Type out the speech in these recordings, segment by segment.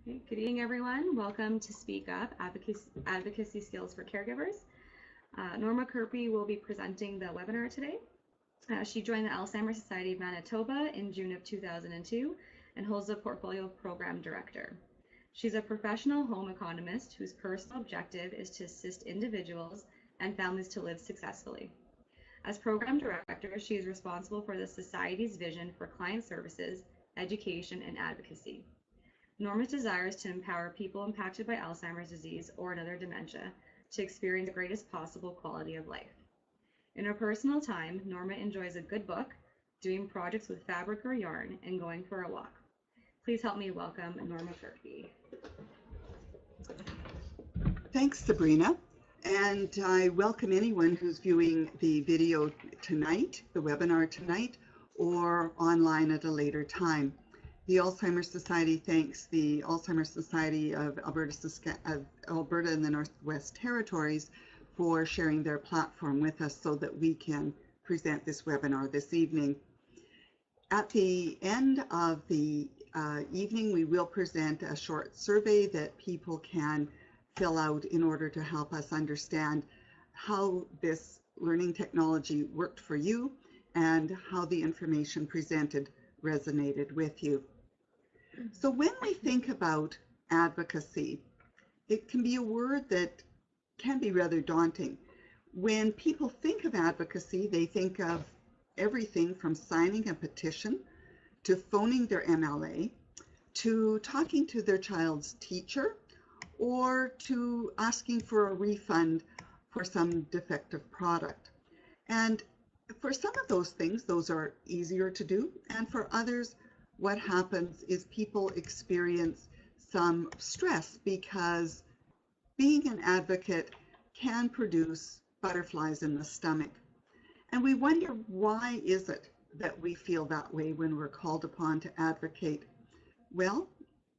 Okay, good evening, everyone. Welcome to Speak Up, Advocacy Skills for Caregivers. Norma Kirby will be presenting the webinar today. She joined the Alzheimer's Society of Manitoba in June of 2002 and holds the portfolio of program director. She's a professional home economist whose personal objective is to assist individuals and families to live successfully. As program director, she is responsible for the Society's vision for client services, education, and advocacy. Norma's desire is to empower people impacted by Alzheimer's disease or another dementia to experience the greatest possible quality of life. In her personal time, Norma enjoys a good book, doing projects with fabric or yarn, and going for a walk. Please help me welcome Norma Kirby. Thanks, Sabrina. And I welcome anyone who's viewing the video tonight, the webinar tonight, or online at a later time. The Alzheimer's Society thanks the Alzheimer's Society of Alberta and the Northwest Territories for sharing their platform with us so that we can present this webinar this evening. At the end of the evening, we will present a short survey that people can fill out in order to help us understand how this learning technology worked for you and how the information presented resonated with you. So when we think about advocacy, it can be a word that can be rather daunting. When people think of advocacy, they think of everything from signing a petition to phoning their MLA to talking to their child's teacher or to asking for a refund for some defective product. And for some of those things, those are easier to do, and for others, what happens is people experience some stress because being an advocate can produce butterflies in the stomach. And we wonder, why is it that we feel that way when we're called upon to advocate? Well,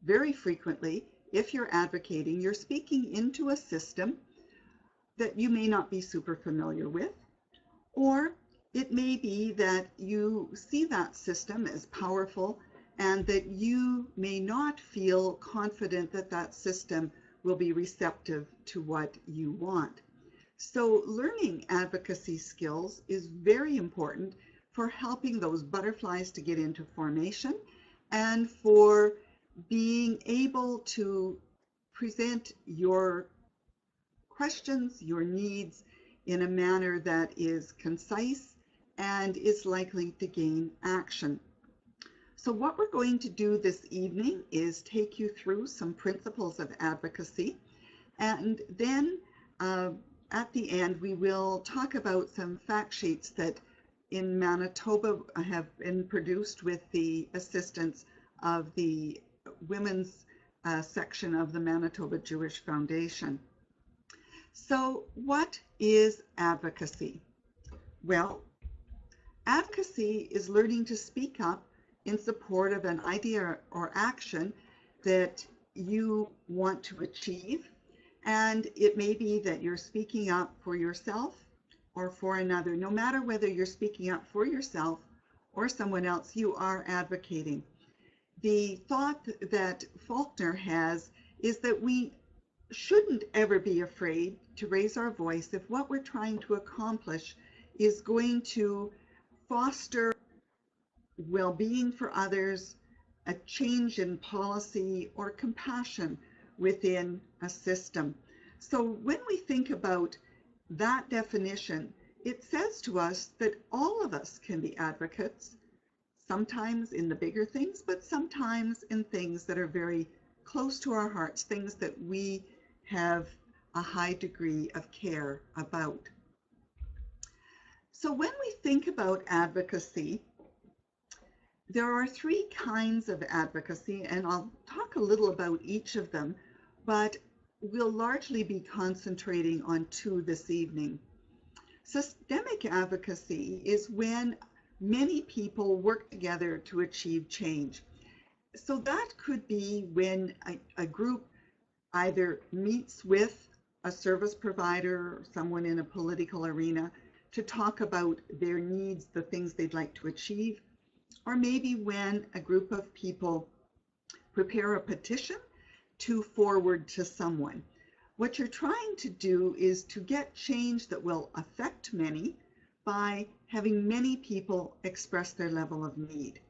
very frequently, if you're advocating, you're speaking into a system that you may not be super familiar with, or it may be that you see that system as powerful and that you may not feel confident that that system will be receptive to what you want. So learning advocacy skills is very important for helping those butterflies to get into formation and for being able to present your questions, your needs in a manner that is concise and is likely to gain action. So what we're going to do this evening is take you through some principles of advocacy, and then at the end we will talk about some fact sheets that in Manitoba have been produced with the assistance of the women's section of the Manitoba Jewish Foundation. So what is advocacy? Well, advocacy is learning to speak up in support of an idea or action that you want to achieve. And it may be that you're speaking up for yourself or for another. No matter whether you're speaking up for yourself or someone else, you are advocating. The thought that Faulkner has is that we shouldn't ever be afraid to raise our voice if what we're trying to accomplish is going to foster well-being for others, a change in policy, or compassion within a system. So when we think about that definition, it says to us that all of us can be advocates, sometimes in the bigger things, but sometimes in things that are very close to our hearts, things that we have a high degree of care about. So when we think about advocacy, there are three kinds of advocacy, and I'll talk a little about each of them, but we'll largely be concentrating on two this evening. Systemic advocacy is when many people work together to achieve change. So that could be when a group either meets with a service provider or someone in a political arena to talk about their needs, the things they'd like to achieve, or maybe when a group of people prepare a petition to forward to someone. What you're trying to do is to get change that will affect many by having many people express their level of need.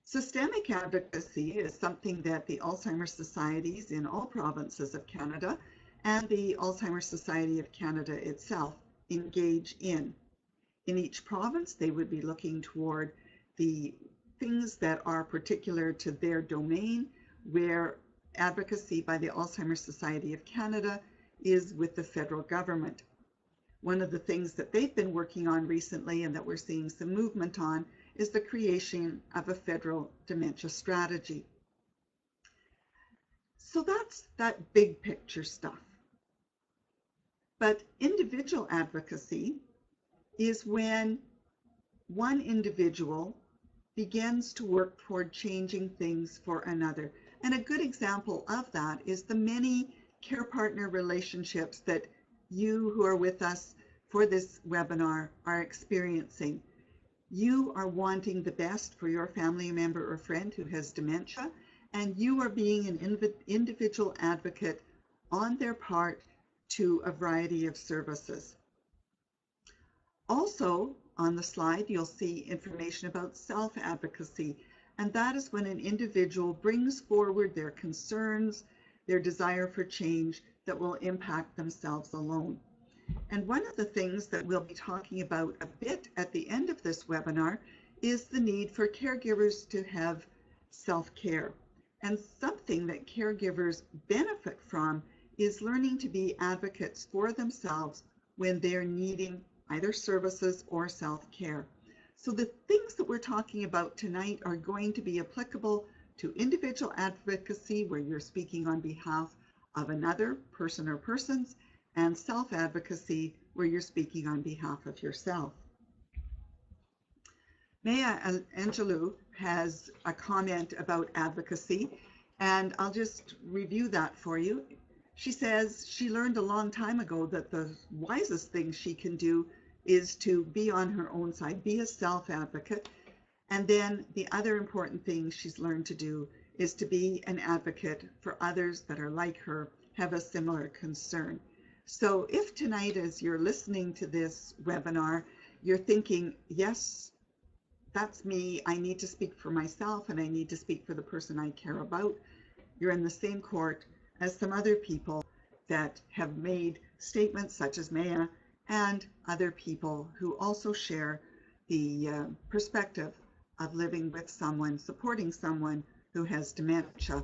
Systemic advocacy is something that the Alzheimer's Societies in all provinces of Canada and the Alzheimer's Society of Canada itself engage in. In each province, they would be looking toward the things that are particular to their domain, where advocacy by the Alzheimer's Society of Canada is with the federal government. One of the things that they've been working on recently and that we're seeing some movement on is the creation of a federal dementia strategy. So that's that big picture stuff. But individual advocacy is when one individual begins to work toward changing things for another. And a good example of that is the many care partner relationships that you who are with us for this webinar are experiencing. You are wanting the best for your family member or friend who has dementia, and you are being an individual advocate on their part to a variety of services. Also, on the slide, you'll see information about self-advocacy, and that is when an individual brings forward their concerns, their desire for change that will impact themselves alone. And one of the things that we'll be talking about a bit at the end of this webinar is the need for caregivers to have self-care. And something that caregivers benefit from is learning to be advocates for themselves when they're needing either services or self-care. So the things that we're talking about tonight are going to be applicable to individual advocacy, where you're speaking on behalf of another person or persons, and self-advocacy, where you're speaking on behalf of yourself. Maya Angelou has a comment about advocacy, and I'll just review that for you. She says she learned a long time ago that the wisest thing she can do is to be on her own side, be a self-advocate. And then the other important thing she's learned to do is to be an advocate for others that are like her, have a similar concern. So if tonight, as you're listening to this webinar, you're thinking, yes, that's me, I need to speak for myself and I need to speak for the person I care about, you're in the same court as some other people that have made statements such as Maya and other people who also share the perspective of living with someone, supporting someone who has dementia.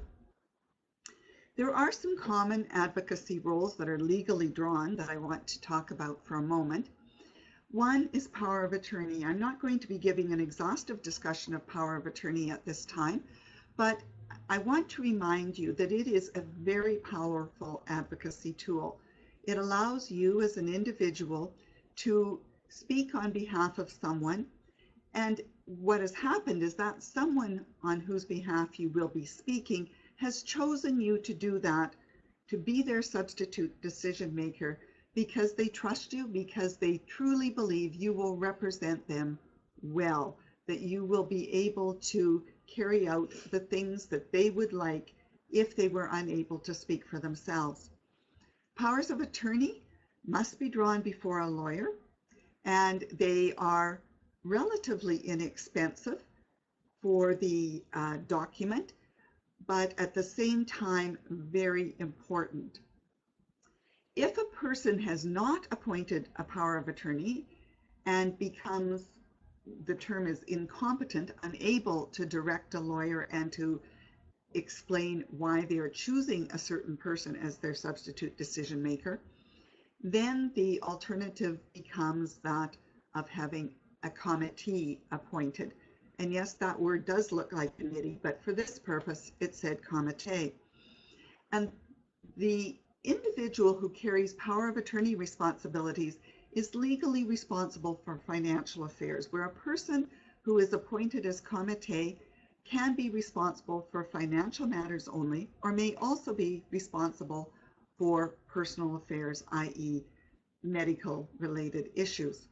There are some common advocacy roles that are legally drawn that I want to talk about for a moment. One is power of attorney. I'm not going to be giving an exhaustive discussion of power of attorney at this time, but I want to remind you that it is a very powerful advocacy tool. It allows you as an individual to speak on behalf of someone, and what has happened is that someone on whose behalf you will be speaking has chosen you to do that, to be their substitute decision maker, because they trust you, because they truly believe you will represent them well, that you will be able to carry out the things that they would like if they were unable to speak for themselves. Powers of attorney must be drawn before a lawyer, and they are relatively inexpensive for the document, but at the same time very important. If a person has not appointed a power of attorney and becomes, the term is incompetent, unable to direct a lawyer and to explain why they are choosing a certain person as their substitute decision maker, then the alternative becomes that of having a committee appointed. And yes, that word does look like committee, but for this purpose, it said comité. And the individual who carries power of attorney responsibilities is legally responsible for financial affairs, where a person who is appointed as comité can be responsible for financial matters only, or may also be responsible for personal affairs, i.e. medical related issues.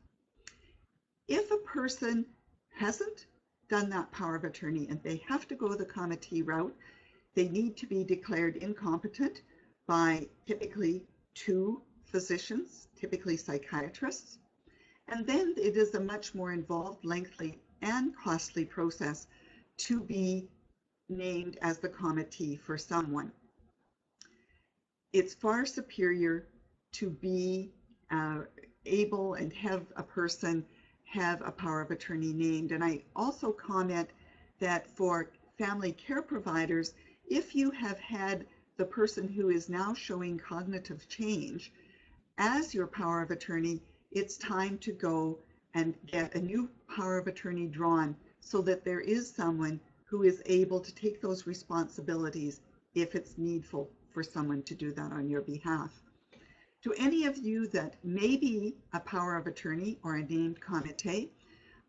If a person hasn't done that power of attorney and they have to go the committee route, They need to be declared incompetent by typically 2 physicians, typically psychiatrists. And then it is a much more involved, lengthy, and costly process to be named as the committee for someone. It's far superior to be able and have a person have a power of attorney named. And I also comment that for family care providers, if you have had the person who is now showing cognitive change as your power of attorney, it's time to go and get a new power of attorney drawn so that there is someone who is able to take those responsibilities if it's needful for someone to do that on your behalf. To any of you that may be a power of attorney or a named comité,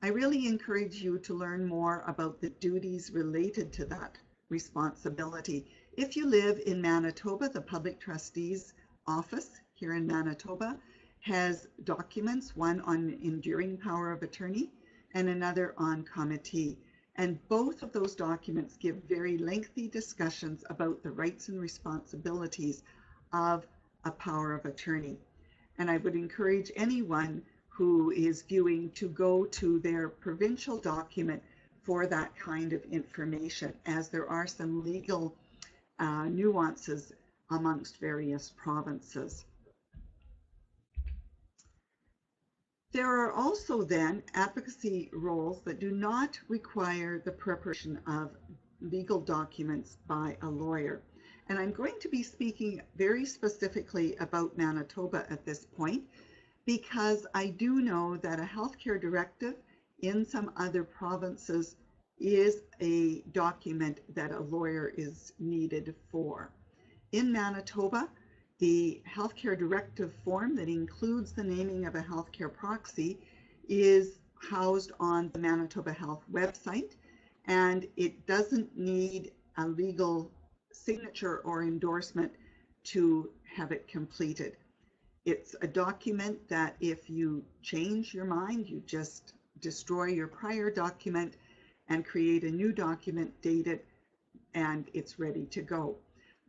I really encourage you to learn more about the duties related to that responsibility. If you live in Manitoba, the Public Trustees Office here in Manitoba has documents, one on enduring power of attorney and another on committee. And both of those documents give very lengthy discussions about the rights and responsibilities of a power of attorney. And I would encourage anyone who is viewing to go to their provincial document for that kind of information, as there are some legal nuances amongst various provinces. There are also then advocacy roles that do not require the preparation of legal documents by a lawyer. And I'm going to be speaking very specifically about Manitoba at this point, because I do know that a healthcare directive in some other provinces is a document that a lawyer is needed for. In Manitoba, the healthcare directive form that includes the naming of a healthcare proxy is housed on the Manitoba Health website, and it doesn't need a legal signature or endorsement to have it completed. It's a document that if you change your mind, you just destroy your prior document and create a new document, date it, and it's ready to go.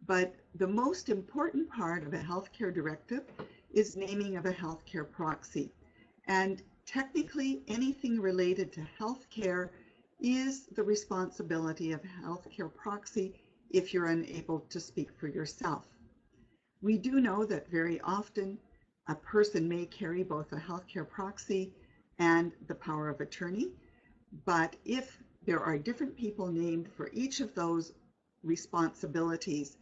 But the most important part of a healthcare directive is naming of a healthcare proxy. And technically, anything related to healthcare is the responsibility of a healthcare proxy if you're unable to speak for yourself. We do know that very often a person may carry both a healthcare proxy and the power of attorney, but if there are different people named for each of those responsibilities,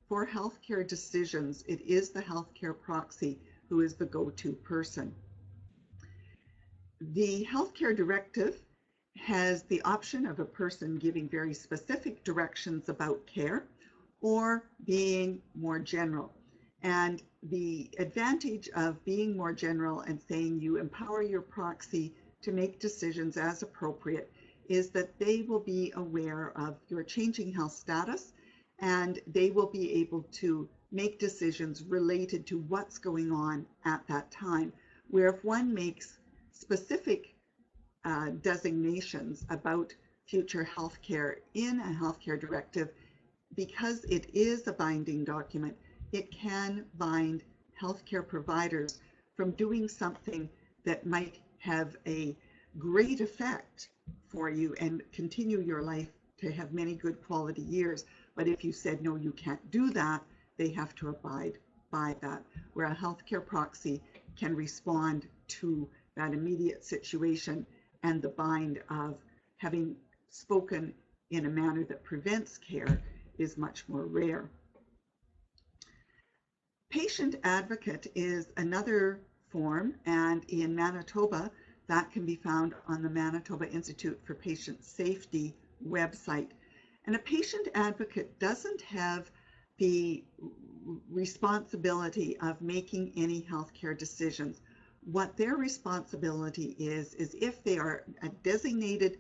for healthcare decisions, it is the healthcare proxy who is the go-to person. The healthcare directive has the option of a person giving very specific directions about care or being more general. And the advantage of being more general and saying you empower your proxy to make decisions as appropriate is that they will be aware of your changing health status, and they will be able to make decisions related to what's going on at that time. Where if one makes specific designations about future health care in a healthcare directive, because it is a binding document, it can bind healthcare providers from doing something that might have a great effect for you and continue your life to have many good quality years. But if you said, no, you can't do that, they have to abide by that, where a healthcare proxy can respond to that immediate situation, and the bind of having spoken in a manner that prevents care is much more rare. Patient advocate is another form, and in Manitoba, that can be found on the Manitoba Institute for Patient Safety website. And a patient advocate doesn't have the responsibility of making any healthcare decisions. What their responsibility is if they are a designated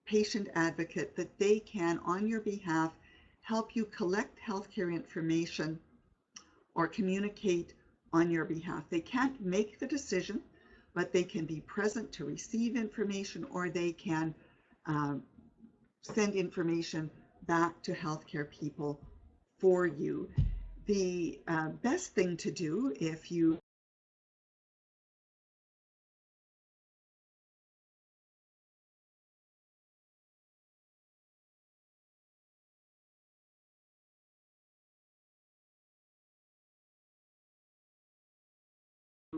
patient advocate, that they can, on your behalf, help you collect healthcare information or communicate on your behalf. They can't make the decision, but they can be present to receive information, or they can send information back to healthcare people for you. The best thing to do if you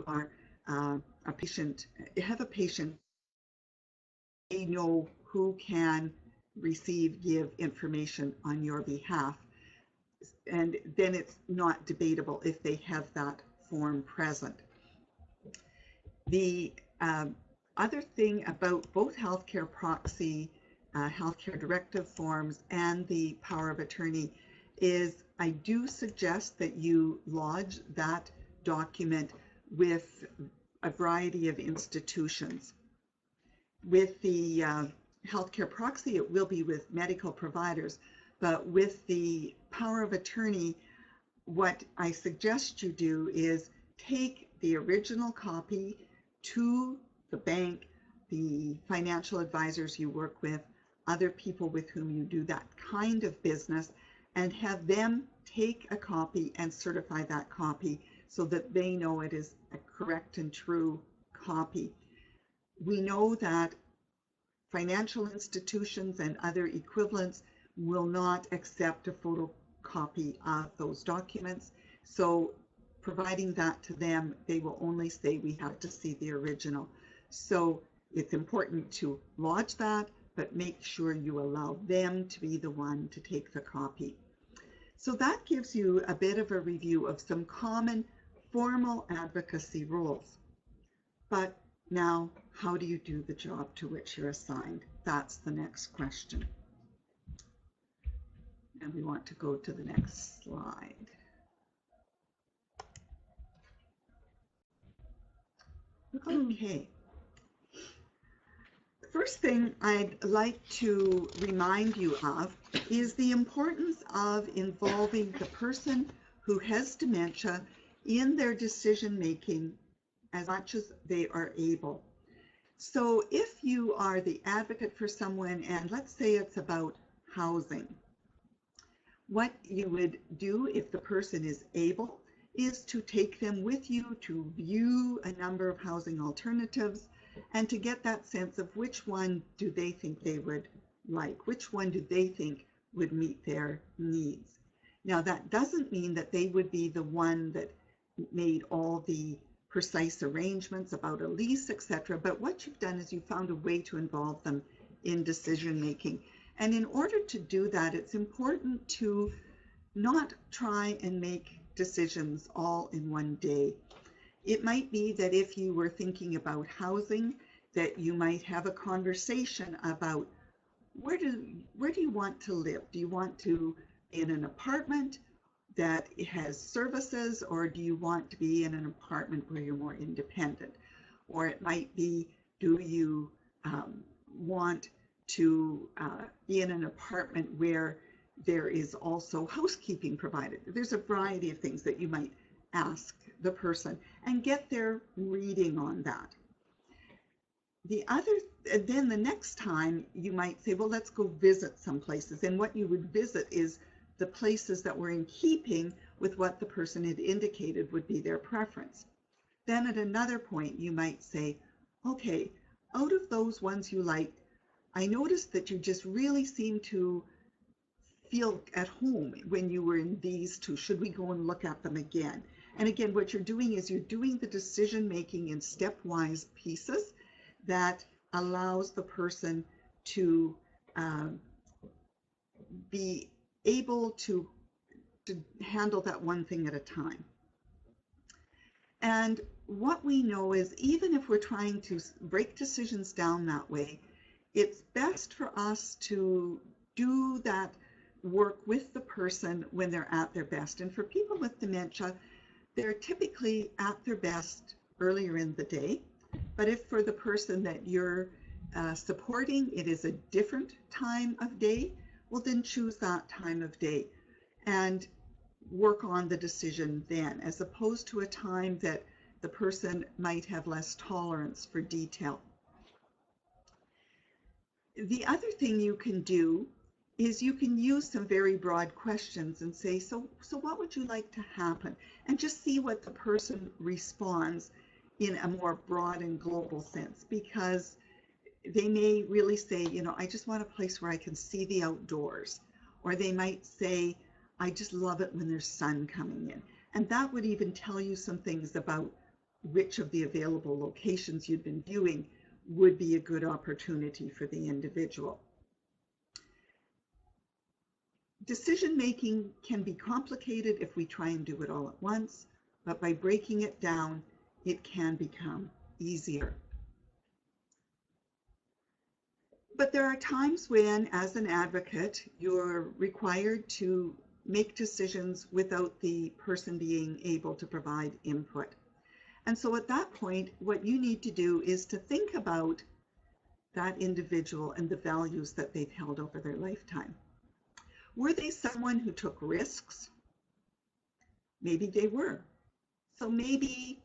are a patient, have a patient, they know who can give information on your behalf. And then it's not debatable if they have that form present. The other thing about both healthcare proxy, healthcare directive forms, and the power of attorney is I do suggest that you lodge that document with a variety of institutions. With the healthcare proxy, it will be with medical providers, but with the power of attorney, what I suggest you do is take the original copy to the bank, the financial advisors you work with, other people with whom you do that kind of business, and have them take a copy and certify that copy so that they know it is a correct and true copy. We know that financial institutions and other equivalents will not accept a photocopy of those documents. So providing that to them, they will only say we have to see the original. So it's important to lodge that, but make sure you allow them to be the one to take the copy. So that gives you a bit of a review of some common formal advocacy rules. But now, how do you do the job to which you're assigned? That's the next question. And we want to go to the next slide. Okay. The first thing I'd like to remind you of is the importance of involving the person who has dementia in their decision making as much as they are able. So if you are the advocate for someone, and let's say it's about housing, what you would do if the person is able is to take them with you to view a number of housing alternatives and to get that sense of which one do they think they would like, which one do they think would meet their needs. Now that doesn't mean that they would be the one that made all the precise arrangements about a lease, etc. But what you've done is you found a way to involve them in decision making. And in order to do that, it's important to not try and make decisions all in one day. It might be that if you were thinking about housing, that you might have a conversation about where do you want to live? Do you want to be in an apartment that has services, or do you want to be in an apartment where you're more independent? Or it might be, do you want to be in an apartment where there is also housekeeping provided? There's a variety of things that you might ask the person and get their reading on that. Then the next time you might say, well, let's go visit some places. And what you would visit is the places that were in keeping with what the person had indicated would be their preference. Then at another point, you might say, okay, out of those ones you liked, I noticed that you just really seem to feel at home when you were in these two. Should we go and look at them again? And again, what you're doing is you're doing the decision making in stepwise pieces that allows the person to be able to handle that one thing at a time. And what we know is even if we're trying to break decisions down that way, it's best for us to do that work with the person when they're at their best. And for people with dementia, they're typically at their best earlier in the day. But if for the person that you're supporting, it is a different time of day, well, then choose that time of day and work on the decision then, as opposed to a time that the person might have less tolerance for detail. The other thing you can do is you can use some very broad questions and say, so what would you like to happen? And just see what the person responds in a more broad and global sense, because they may really say, I just want a place where I can see the outdoors. Or they might say, I just love it when there's sun coming in. And that would even tell you some things about which of the available locations you'd been viewing would be a good opportunity for the individual. Decision making can be complicated if we try and do it all at once, but by breaking it down, it can become easier. But there are times when, as an advocate, you're required to make decisions without the person being able to provide input. And so at that point, what you need to do is to think about that individual and the values that they've held over their lifetime. Were they someone who took risks? Maybe they were. So maybe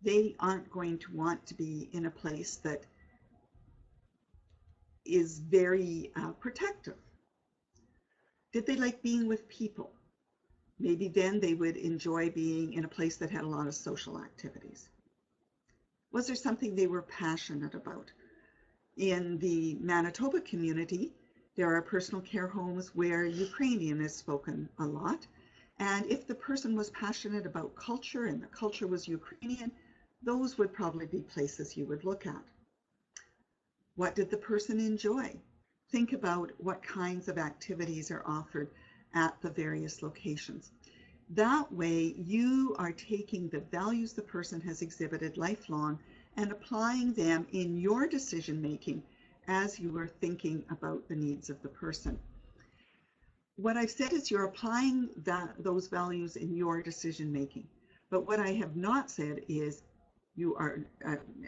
they aren't going to want to be in a place that is very protective. Did they like being with people? Maybe then they would enjoy being in a place that had a lot of social activities. Was there something they were passionate about? In the Manitoba community, there are personal care homes where Ukrainian is spoken a lot. And if the person was passionate about culture and the culture was Ukrainian, those would probably be places you would look at. What did the person enjoy? Think about what kinds of activities are offered at the various locations. That way, you are taking the values the person has exhibited lifelong and applying them in your decision making as you are thinking about the needs of the person. What I've said is you're applying those values in your decision making. But what I have not said is you are,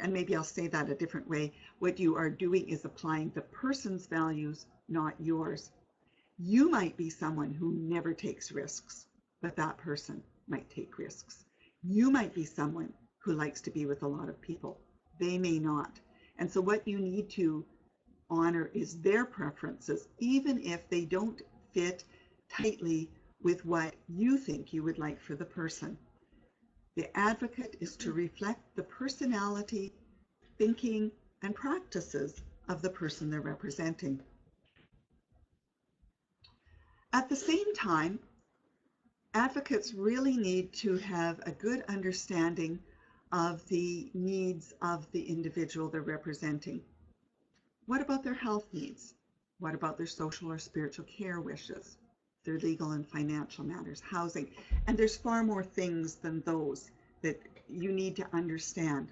and maybe I'll say that a different way, what you are doing is applying the person's values, not yours. You might be someone who never takes risks, but that person might take risks. You might be someone who likes to be with a lot of people. They may not. And so what you need to honor is their preferences, even if they don't fit tightly with what you think you would like for the person. The advocate is to reflect the personality, thinking, and practices of the person they're representing. At the same time, advocates really need to have a good understanding of the needs of the individual they're representing. What about their health needs? What about their social or spiritual care wishes? Their legal and financial matters, housing? And there's far more things than those that you need to understand.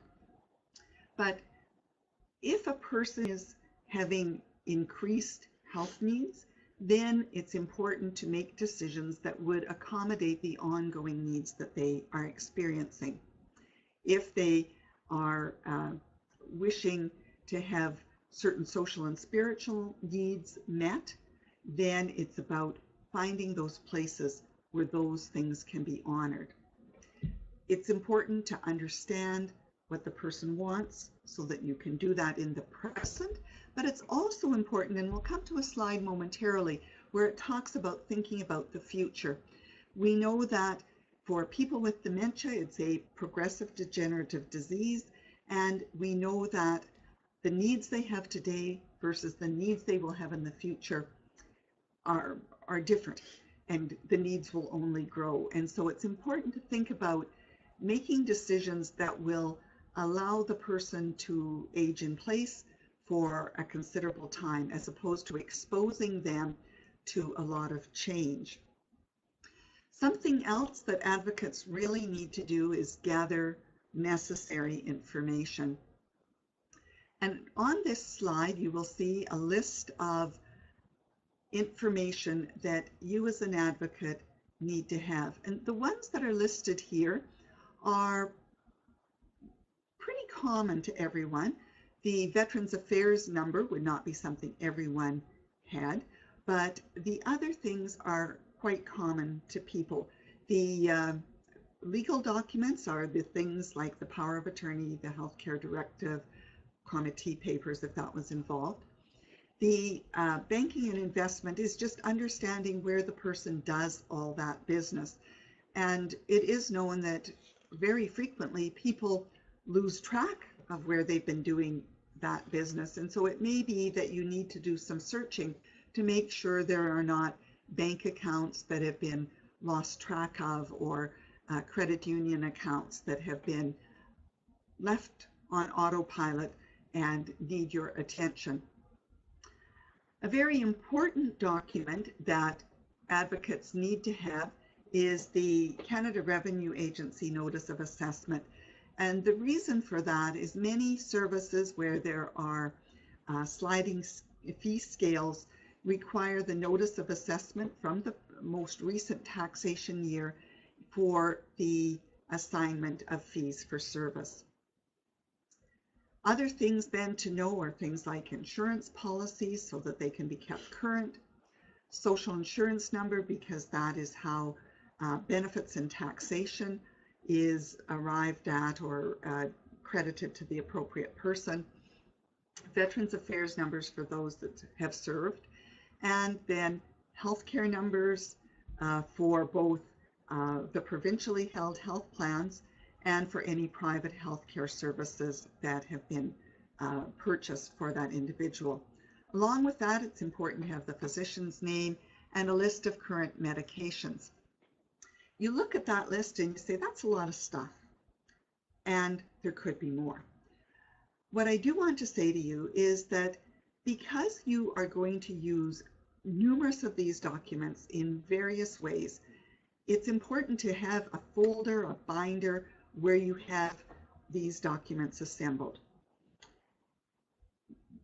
But if a person is having increased health needs, then it's important to make decisions that would accommodate the ongoing needs that they are experiencing. If they are wishing to have certain social and spiritual needs met, then it's about finding those places where those things can be honored. It's important to understand what the person wants so that you can do that in the present, but it's also important, and we'll come to a slide momentarily where it talks about thinking about the future. We know that for people with dementia, it's a progressive degenerative disease, and we know that the needs they have today versus the needs they will have in the future are different, and the needs will only grow. And so it's important to think about making decisions that will allow the person to age in place for a considerable time, as opposed to exposing them to a lot of change. Something else that advocates really need to do is gather necessary information. And on this slide, you will see a list of information that you as an advocate need to have. And the ones that are listed here are pretty common to everyone. The Veterans Affairs number would not be something everyone had, but the other things are quite common to people. The legal documents are the things like the power of attorney, the healthcare directive, committee papers if that was involved. The banking and investment is just understanding where the person does all that business. And it is known that very frequently people lose track of where they've been doing that business. And so it may be that you need to do some searching to make sure there are not bank accounts that have been lost track of, or credit union accounts that have been left on autopilot and need your attention. A very important document that advocates need to have is the Canada Revenue Agency Notice of Assessment. And the reason for that is many services where there are sliding fee scales require the notice of assessment from the most recent taxation year for the assignment of fees for service. Other things then to know are things like insurance policies so that they can be kept current, social insurance number because that is how benefits and taxation is arrived at or credited to the appropriate person, Veterans Affairs numbers for those that have served, and then healthcare numbers for both the provincially held health plans and for any private healthcare services that have been purchased for that individual. Along with that, it's important to have the physician's name and a list of current medications. You look at that list and you say, that's a lot of stuff, and there could be more. What I do want to say to you is that because you are going to use numerous of these documents in various ways, it's important to have a folder, a binder, where you have these documents assembled.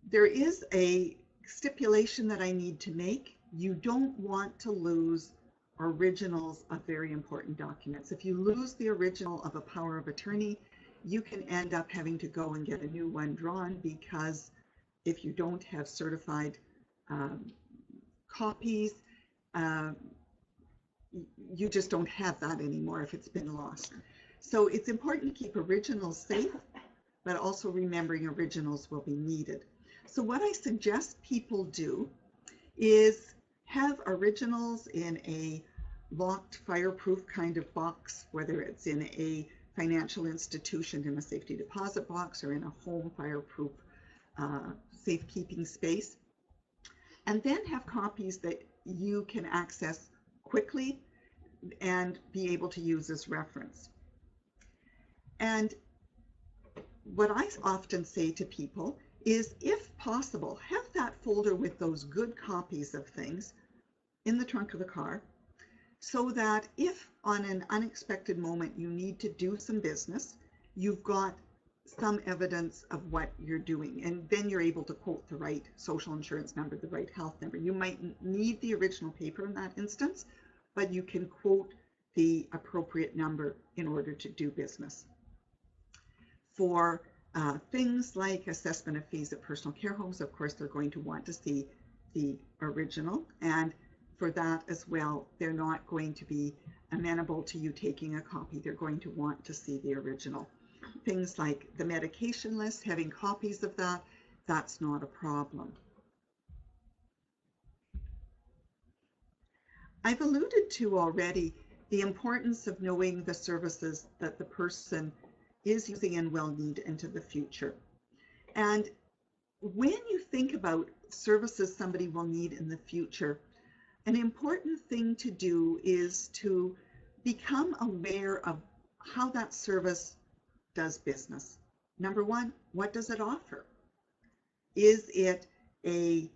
There is a stipulation that I need to make. You don't want to lose originals of very important documents. If you lose the original of a power of attorney, you can end up having to go and get a new one drawn, because if you don't have certified copies, you just don't have that anymore if it's been lost. So it's important to keep originals safe, but also remembering originals will be needed. So what I suggest people do is have originals in a locked fireproof kind of box, whether it's in a financial institution in a safety deposit box or in a home fireproof safekeeping space, and then have copies that you can access quickly and be able to use as reference. And what I often say to people is, if possible, have that folder with those good copies of things in the trunk of the car, so that if on an unexpected moment you need to do some business, you've got some evidence of what you're doing, and then you're able to quote the right social insurance number, the right health number. You might need the original paper in that instance, but you can quote the appropriate number in order to do business. For things like assessment of fees at personal care homes, of course, they're going to want to see the original, and for that as well, they're not going to be amenable to you taking a copy. They're going to want to see the original. Things like the medication list, having copies of that, that's not a problem. I've alluded to already the importance of knowing the services that the person is using and will need into the future. And when you think about services somebody will need in the future, an important thing to do is to become aware of how that service does business. Number one, what does it offer? Is it a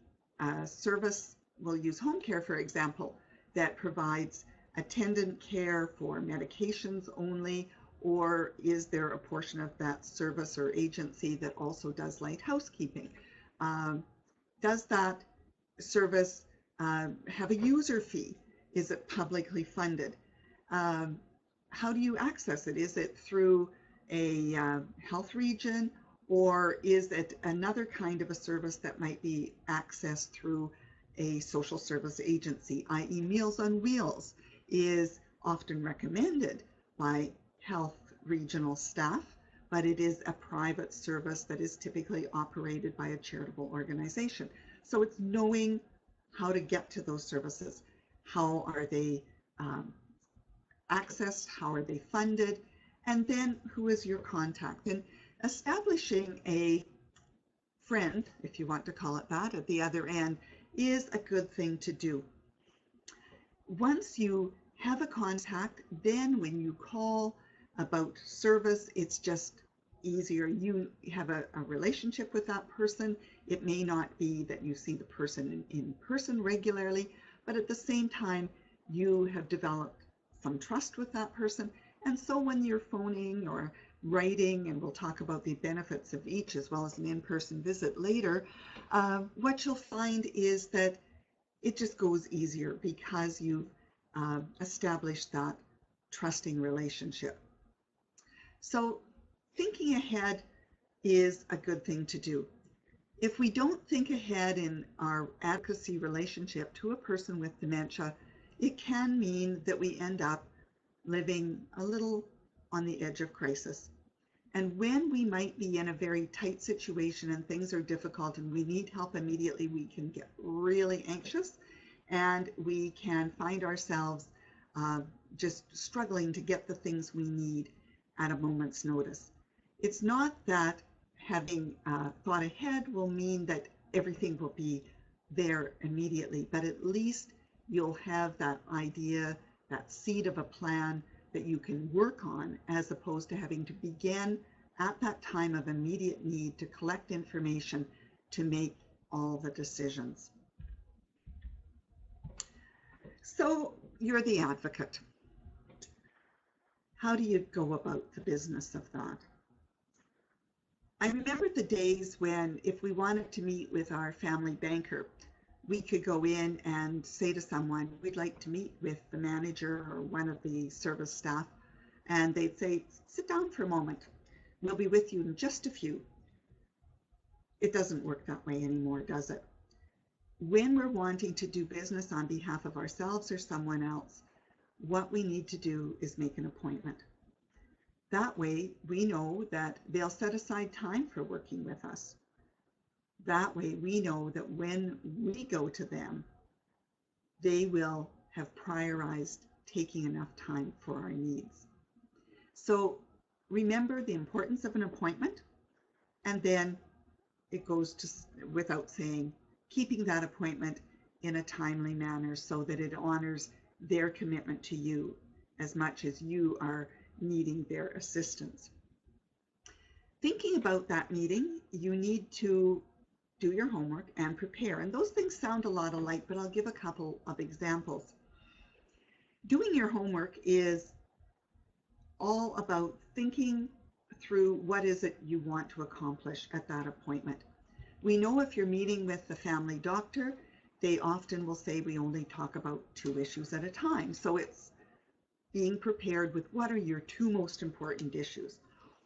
service, we'll use home care for example, that provides attendant care for medications only, or is there a portion of that service or agency that also does light housekeeping? Does that service have a user fee? Is it publicly funded? How do you access it? Is it through a health region, or is it another kind of a service that might be accessed through a social service agency, i.e. Meals on Wheels is often recommended by health regional staff, but it is a private service that is typically operated by a charitable organization. So it's knowing how to get to those services. How are they accessed? How are they funded? And then who is your contact? And establishing a friend, if you want to call it that, at the other end is a good thing to do. Once you have a contact, then when you call about service, it's just easier. You have a relationship with that person. It may not be that you see the person in person regularly, but at the same time, you have developed some trust with that person. And so when you're phoning or writing, and we'll talk about the benefits of each as well as an in-person visit later, what you'll find is that it just goes easier because you've established that trusting relationship. So thinking ahead is a good thing to do. If we don't think ahead in our advocacy relationship to a person with dementia, it can mean that we end up living a little on the edge of crisis. And when we might be in a very tight situation and things are difficult and we need help immediately, we can get really anxious and we can find ourselves just struggling to get the things we need at a moment's notice. It's not that having thought ahead will mean that everything will be there immediately, but at least you'll have that idea, that seed of a plan that you can work on, as opposed to having to begin at that time of immediate need to collect information to make all the decisions. So you're the advocate. How do you go about the business of that? I remember the days when, if we wanted to meet with our family banker, we could go in and say to someone, we'd like to meet with the manager or one of the service staff, and they'd say, sit down for a moment. We'll be with you in just a few. It doesn't work that way anymore, does it? When we're wanting to do business on behalf of ourselves or someone else, what we need to do is make an appointment. That way, we know that they'll set aside time for working with us. That way, we know that when we go to them, they will have prioritized taking enough time for our needs. So remember the importance of an appointment, and then it goes to, without saying, keeping that appointment in a timely manner so that it honors their commitment to you as much as you are needing their assistance. Thinking about that meeting, you need to do your homework and prepare. And those things sound a lot alike, but I'll give a couple of examples. Doing your homework is all about thinking through what is it you want to accomplish at that appointment. We know if you're meeting with the family doctor, they often will say we only talk about 2 issues at a time. So it's being prepared with what are your 2 most important issues.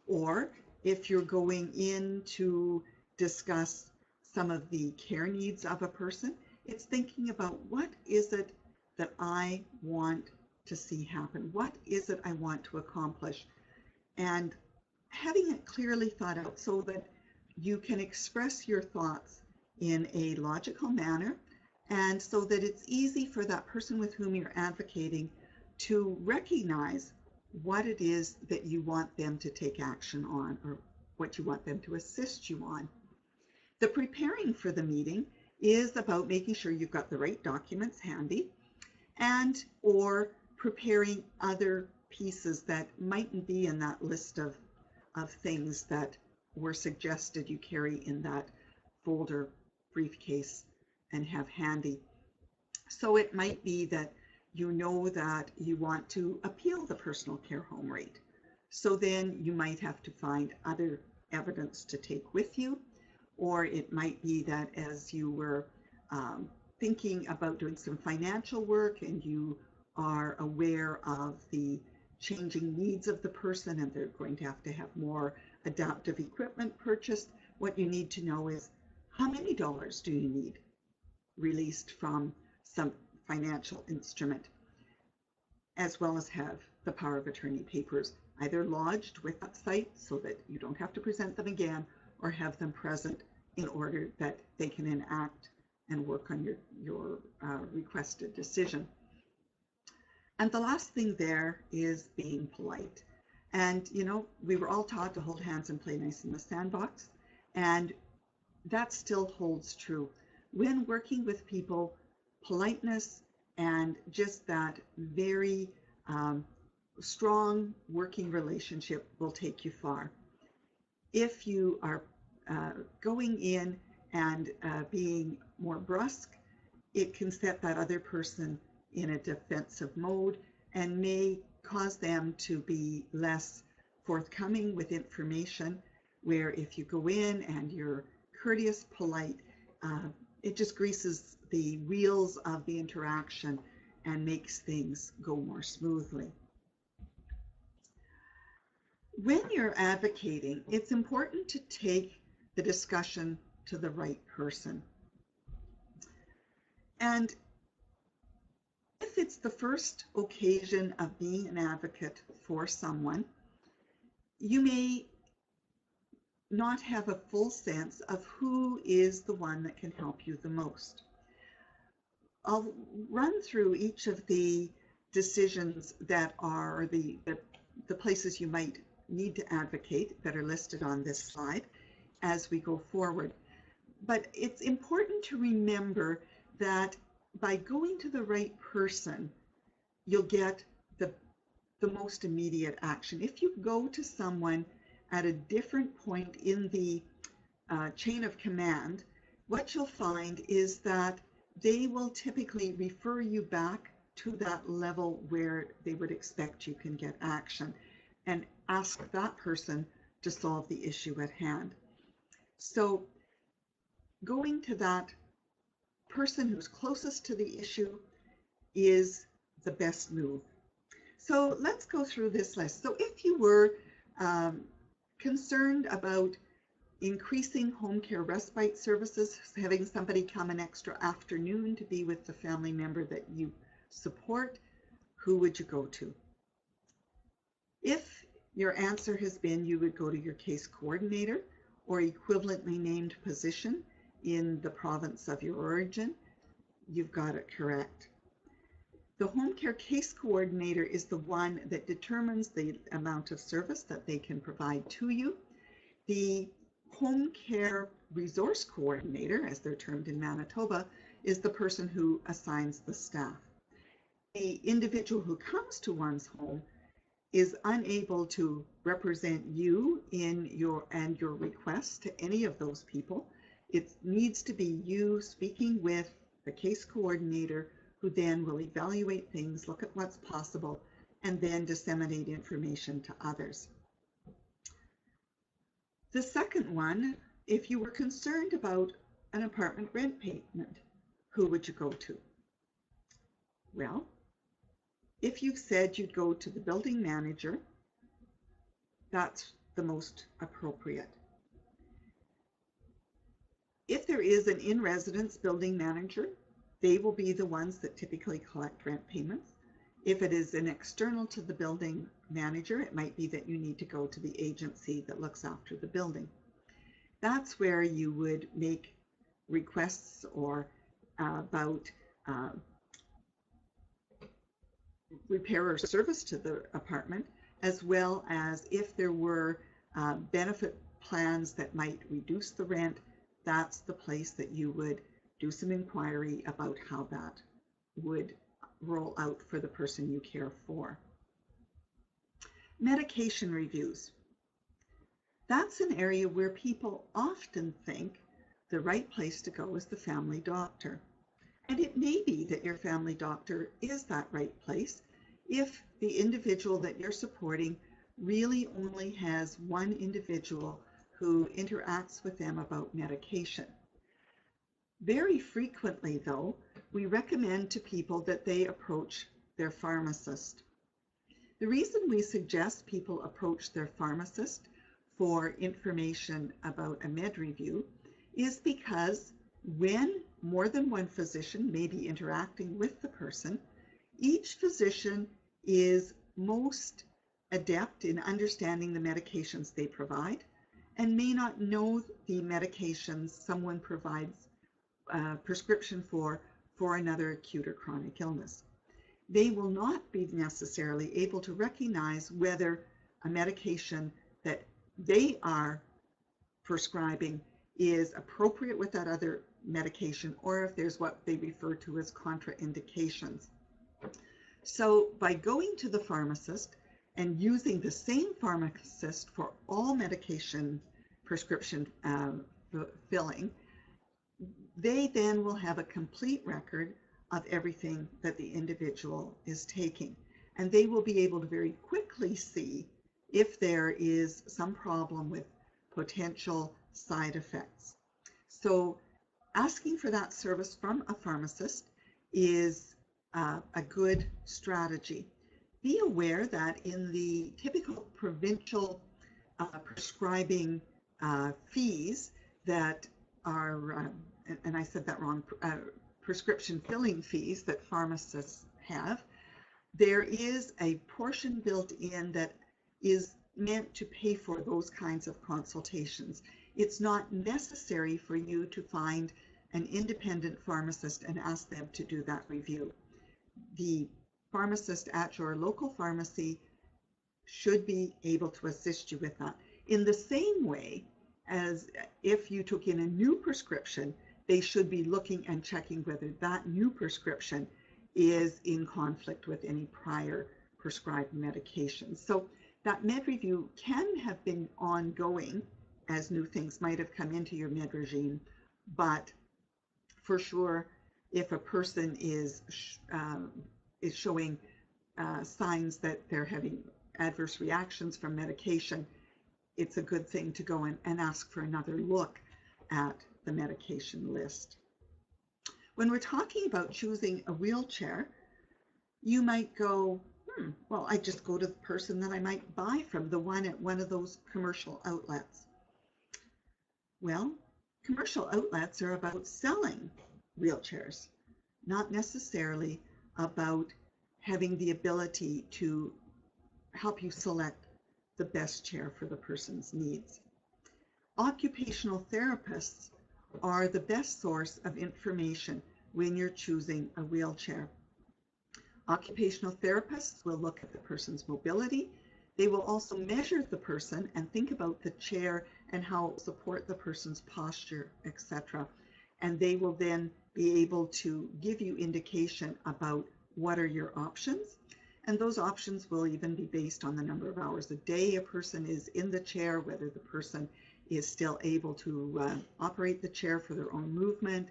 Or if you're going in to discuss some of the care needs of a person, it's thinking about what is it that I want to see happen? What is it I want to accomplish? And having it clearly thought out so that you can express your thoughts in a logical manner, and so that it's easy for that person with whom you're advocating to recognize what it is that you want them to take action on or what you want them to assist you on. The preparing for the meeting is about making sure you've got the right documents handy and or preparing other pieces that mightn't be in that list of things that were suggested you carry in that folder, briefcase, and have handy. So it might be that you know that you want to appeal the personal care home rate. So then you might have to find other evidence to take with you, or it might be that as you were thinking about doing some financial work and you are aware of the changing needs of the person and they're going to have more adaptive equipment purchased, what you need to know is how many dollars do you need released from some financial instrument, as well as have the power of attorney papers either lodged with that site so that you don't have to present them again, or have them present in order that they can enact and work on your requested decision. And the last thing there is being polite. And, you know, we were all taught to hold hands and play nice in the sandbox, and that still holds true. When working with people, politeness and just that very strong working relationship will take you far. If you are going in and being more brusque, it can set that other person in a defensive mode and may cause them to be less forthcoming with information, where if you go in and you're courteous, polite, it just greases the wheels of the interaction and makes things go more smoothly. When you're advocating, it's important to take the discussion to the right person. And if it's the first occasion of being an advocate for someone, you may not have a full sense of who is the one that can help you the most. I'll run through each of the decisions that are the places you might need to advocate that are listed on this slide as we go forward. But it's important to remember that by going to the right person, you'll get the most immediate action. If you go to someone at a different point in the chain of command, what you'll find is that they will typically refer you back to that level where they would expect you can get action and ask that person to solve the issue at hand. So going to that person who's closest to the issue is the best move. So let's go through this list. So if you were concerned about increasing home care respite services, having somebody come an extra afternoon to be with the family member that you support, who would you go to? If your answer has been you would go to your case coordinator or equivalently named position in the province of your origin, you've got it correct. The home care case coordinator is the one that determines the amount of service that they can provide to you. The home care resource coordinator, as they're termed in Manitoba, is the person who assigns the staff. The individual who comes to one's home is unable to represent you in your request to any of those people. It needs to be you speaking with the case coordinator, who then will evaluate things, look at what's possible, and then disseminate information to others. The second one, if you were concerned about an apartment rent payment, who would you go to? Well, if you said you'd go to the building manager, that's the most appropriate. If there is an in-residence building manager, they will be the ones that typically collect rent payments. If it is an external to the building manager, it might be that you need to go to the agency that looks after the building. That's where you would make requests or about repair or service to the apartment, as well as if there were benefit plans that might reduce the rent. That's the place that you would do some inquiry about how that would roll out for the person you care for. Medication reviews. That's an area where people often think the right place to go is the family doctor. And it may be that your family doctor is that right place if the individual that you're supporting really only has one individual who interacts with them about medication. Very frequently, though, we recommend to people that they approach their pharmacist. The reason we suggest people approach their pharmacist for information about a med review is because when more than one physician may be interacting with the person, each physician is most adept in understanding the medications they provide and may not know the medications someone provides prescription for another acute or chronic illness. They will not be necessarily able to recognize whether a medication that they are prescribing is appropriate with that other medication, or if there's what they refer to as contraindications. So by going to the pharmacist and using the same pharmacist for all medication prescription filling, they then will have a complete record of everything that the individual is taking. And they will be able to very quickly see if there is some problem with potential side effects. So asking for that service from a pharmacist is a good strategy. Be aware that in the typical provincial prescribing fees that are, and I said that wrong, prescription filling fees that pharmacists have, there is a portion built in that is meant to pay for those kinds of consultations. It's not necessary for you to find an independent pharmacist and ask them to do that review. The pharmacist at your local pharmacy should be able to assist you with that. In the same way as if you took in a new prescription, they should be looking and checking whether that new prescription is in conflict with any prior prescribed medications. So that med review can have been ongoing as new things might have come into your med regime, but for sure, if a person is showing signs that they're having adverse reactions from medication, it's a good thing to go in and ask for another look at the medication list. When we're talking about choosing a wheelchair, you might go, well, I just go to the person that I might buy from, the one at one of those commercial outlets. Well, commercial outlets are about selling wheelchairs, not necessarily about having the ability to help you select the best chair for the person's needs. Occupational therapists are the best source of information when you're choosing a wheelchair. Occupational therapists will look at the person's mobility. They will also measure the person and think about the chair and how it will support the person's posture, etc. And they will then be able to give you indication about what are your options. And those options will even be based on the number of hours a day a person is in the chair, whether the person is still able to operate the chair for their own movement,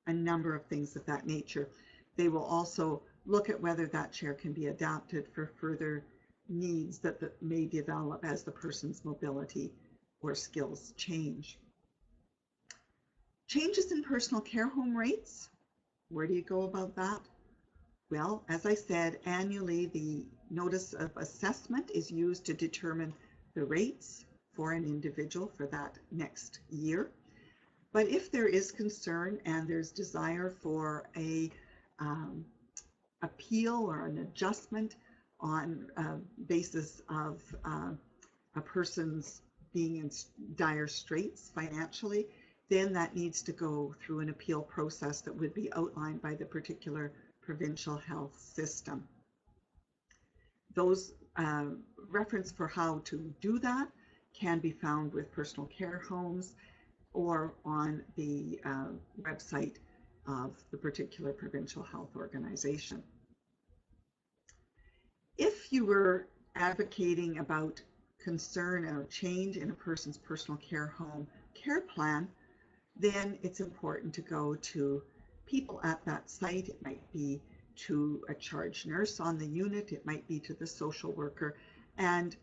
a number of things of that nature. They will also look at whether that chair can be adapted for further needs that may develop as the person's mobility or skills change. Changes in personal care home rates. Where do you go about that? Well, as I said, annually the notice of assessment is used to determine the rates for an individual for that next year. But if there is concern and there's desire for a appeal or an adjustment on basis of a person's being in dire straits financially, then that needs to go through an appeal process that would be outlined by the particular provincial health system. Those reference for how to do that can be found with personal care homes or on the website of the particular provincial health organization. If you were advocating about concern or change in a person's personal care home care plan, then it's important to go to people at that site. It might be to a charge nurse on the unit, it might be to the social worker, and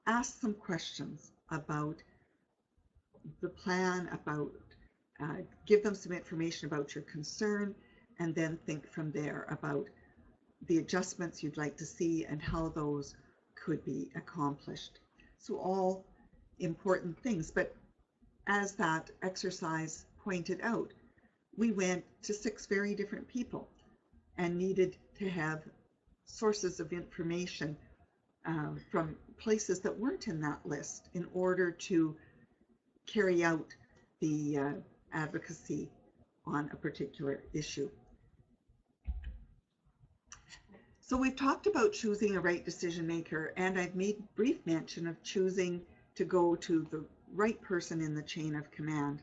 ask some questions about the plan, about give them some information about your concern, and then think from there about the adjustments you'd like to see and how those could be accomplished. So all important things, but as that exercise pointed out, we went to 6 very different people and needed to have sources of information from places that weren't in that list in order to carry out the advocacy on a particular issue. So we've talked about choosing a right decision maker, and I've made brief mention of choosing to go to the right person in the chain of command.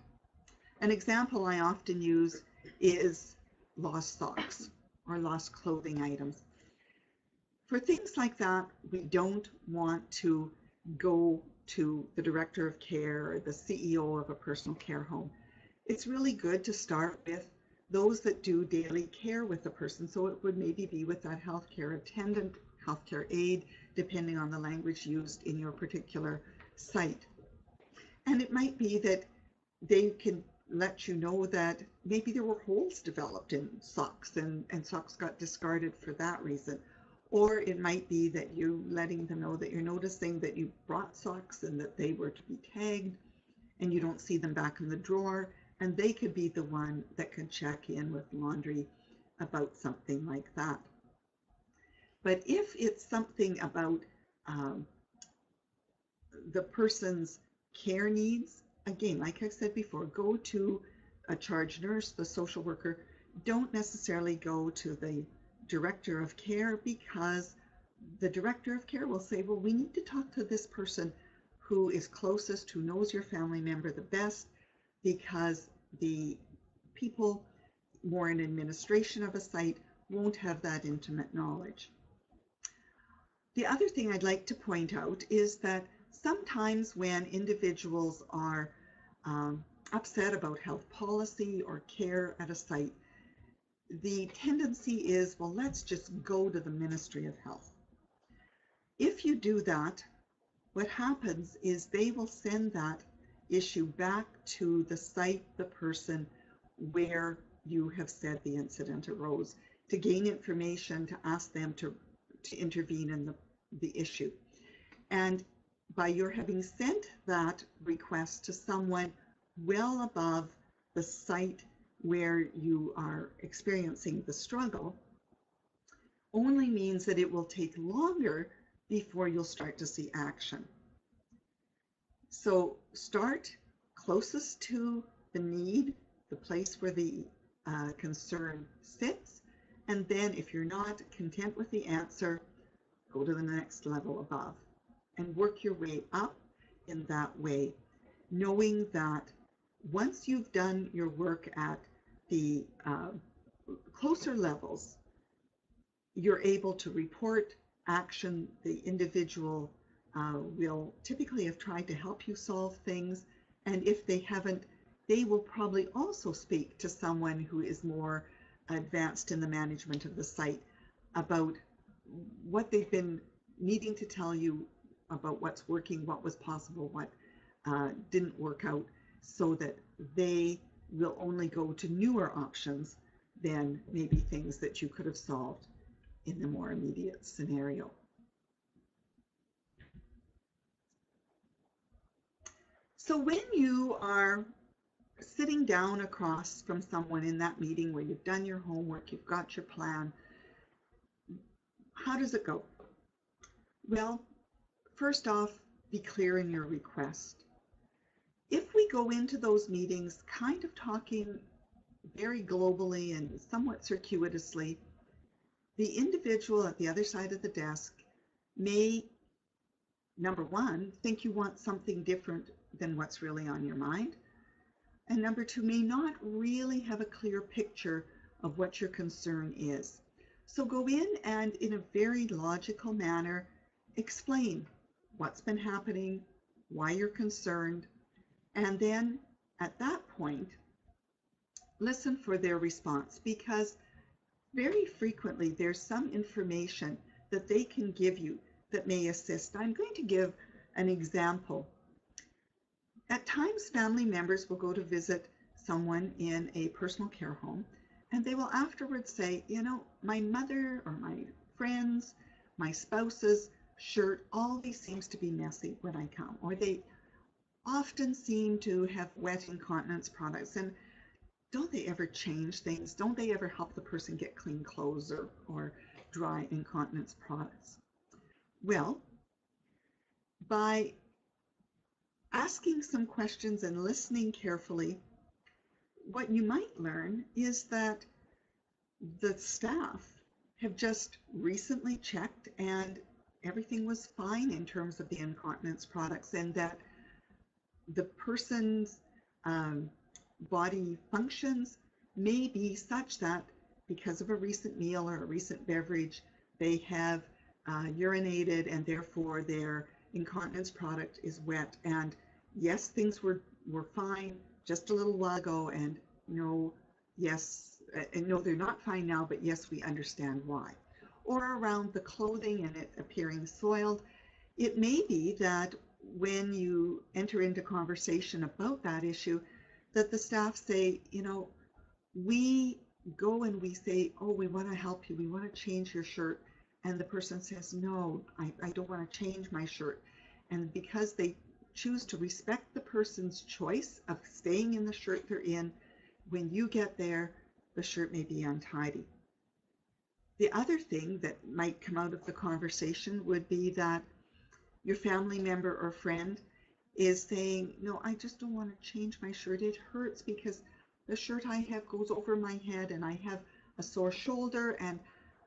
An example I often use is lost socks or lost clothing items. For things like that, we don't want to go to the director of care or the CEO of a personal care home. It's really good to start with those that do daily care with the person. So it would maybe be with that healthcare attendant, healthcare aide, depending on the language used in your particular site. And it might be that they can let you know that maybe there were holes developed in socks and socks got discarded for that reason. Or it might be that you're letting them know that you're noticing that you brought socks and that they were to be tagged and you don't see them back in the drawer, and they could be the one that can check in with laundry about something like that. But if it's something about the person's care needs, again, like I said before, go to a charge nurse, the social worker. Don't necessarily go to the director of care, because the director of care will say, well, we need to talk to this person who is closest, who knows your family member the best, because the people more in administration of a site won't have that intimate knowledge. The other thing I'd like to point out is that sometimes when individuals are upset about health policy or care at a site, the tendency is, well, let's just go to the Ministry of Health. If you do that, what happens is they will send that issue back to the site, the person where you have said the incident arose, to gain information, to ask them to intervene in the issue. And by your having sent that request to someone well above the site where you are experiencing the struggle, only means that it will take longer before you'll start to see action. So start closest to the need, the place where the concern sits, and then if you're not content with the answer, go to the next level above and work your way up in that way, knowing that once you've done your work at the closer levels, you're able to report action. The individual will typically have tried to help you solve things, and if they haven't, they will probably also speak to someone who is more advanced in the management of the site about what they've been needing to tell you about what's working, what was possible, what didn't work out, so that they will only go to newer options than maybe things that you could have solved in the more immediate scenario. So when you are sitting down across from someone in that meeting where you've done your homework, you've got your plan, how does it go? Well, first off, be clear in your request. If we go into those meetings kind of talking very globally and somewhat circuitously, the individual at the other side of the desk may, number one, think you want something different than what's really on your mind, and number two, may not really have a clear picture of what your concern is. So go in and, in a very logical manner, explain what's been happening, why you're concerned, and then at that point, listen for their response, because very frequently there's some information that they can give you that may assist. I'm going to give an example. At times, family members will go to visit someone in a personal care home, and they will afterwards say, you know, my mother or my friends, my spouse's shirt always seems to be messy when I come, or they often seem to have wet incontinence products, and don't they ever change things? Don't they ever help the person get clean clothes or dry incontinence products? Well, By asking some questions and listening carefully, what you might learn is that the staff have just recently checked and everything was fine in terms of the incontinence products, and that the person's body functions may be such that because of a recent meal or a recent beverage, they have urinated and therefore their incontinence product is wet. And yes, things were fine just a little while ago, and no, yes, and no, they're not fine now, but yes, we understand why. Or around the clothing and it appearing soiled, it may be that when you enter into conversation about that issue, that the staff say, we go and we say, oh, we want to help you, we want to change your shirt. And the person says, no, I don't want to change my shirt. And because they choose to respect the person's choice of staying in the shirt they're in, when you get there, the shirt may be untidy. The other thing that might come out of the conversation would be that your family member or friend is saying, no, I just don't want to change my shirt. It hurts because the shirt I have goes over my head and I have a sore shoulder, and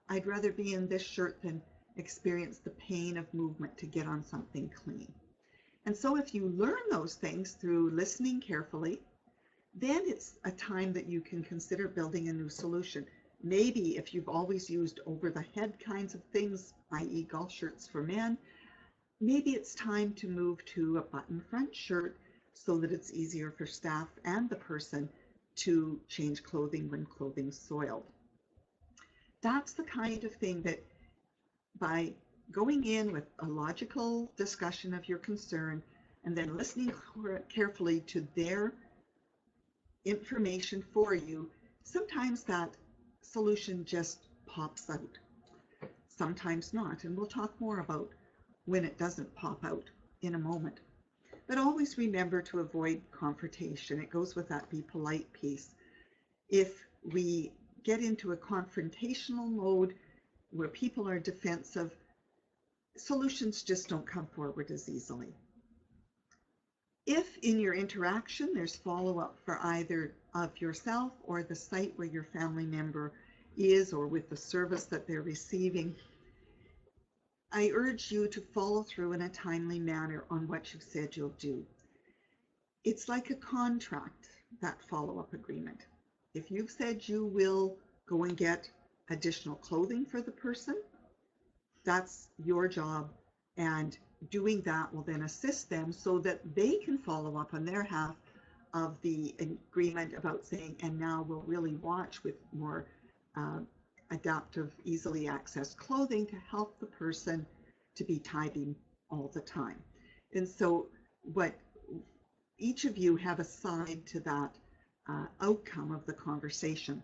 I'd rather be in this shirt than experience the pain of movement to get on something clean. And so if you learn those things through listening carefully, then it's a time that you can consider building a new solution. Maybe if you've always used over-the-head kinds of things, i.e. golf shirts for men, maybe it's time to move to a button front shirt so that it's easier for staff and the person to change clothing when clothing's soiled. That's the kind of thing that, by going in with a logical discussion of your concern and then listening carefully to their information for you, sometimes that solution just pops out. Sometimes not, and we'll talk more about when it doesn't pop out in a moment. But always remember to avoid confrontation. It goes with that be polite piece. If we get into a confrontational mode where people are defensive, solutions just don't come forward as easily. If in your interaction there's follow-up for either of yourself or the site where your family member is, or with the service that they're receiving, I urge you to follow through in a timely manner on what you've said you'll do. It's like a contract, that follow-up agreement. If you've said you will go and get additional clothing for the person, that's your job, and doing that will then assist them so that they can follow up on their half of the agreement about saying, and now we'll really watch with more adaptive, easily accessed clothing to help the person to be tidy all the time. And so what each of you have assigned to that outcome of the conversation.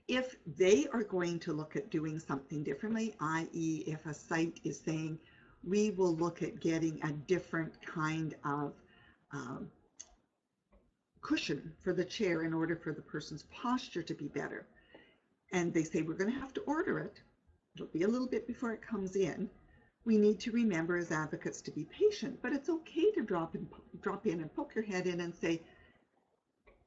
If they are going to look at doing something differently, i.e. if a site is saying, we will look at getting a different kind of cushion for the chair in order for the person's posture to be better, and they say, we're going to have to order it, it'll be a little bit before it comes in, we need to remember as advocates to be patient. But it's okay to drop in and poke your head in and say,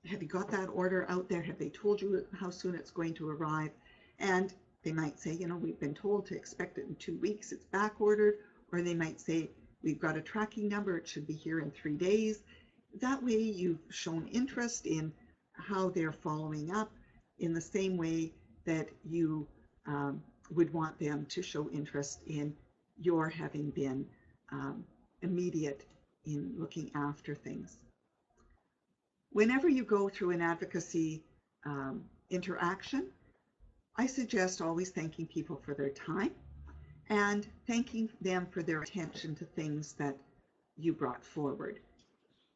have you got that order out there? Have they told you how soon it's going to arrive? And they might say, we've been told to expect it in 2 weeks, it's back ordered. Or they might say, we've got a tracking number, it should be here in 3 days. That way you've shown interest in how they're following up, in the same way that you would want them to show interest in your having been immediate in looking after things. Whenever you go through an advocacy interaction, I suggest always thanking people for their time and thanking them for their attention to things that you brought forward.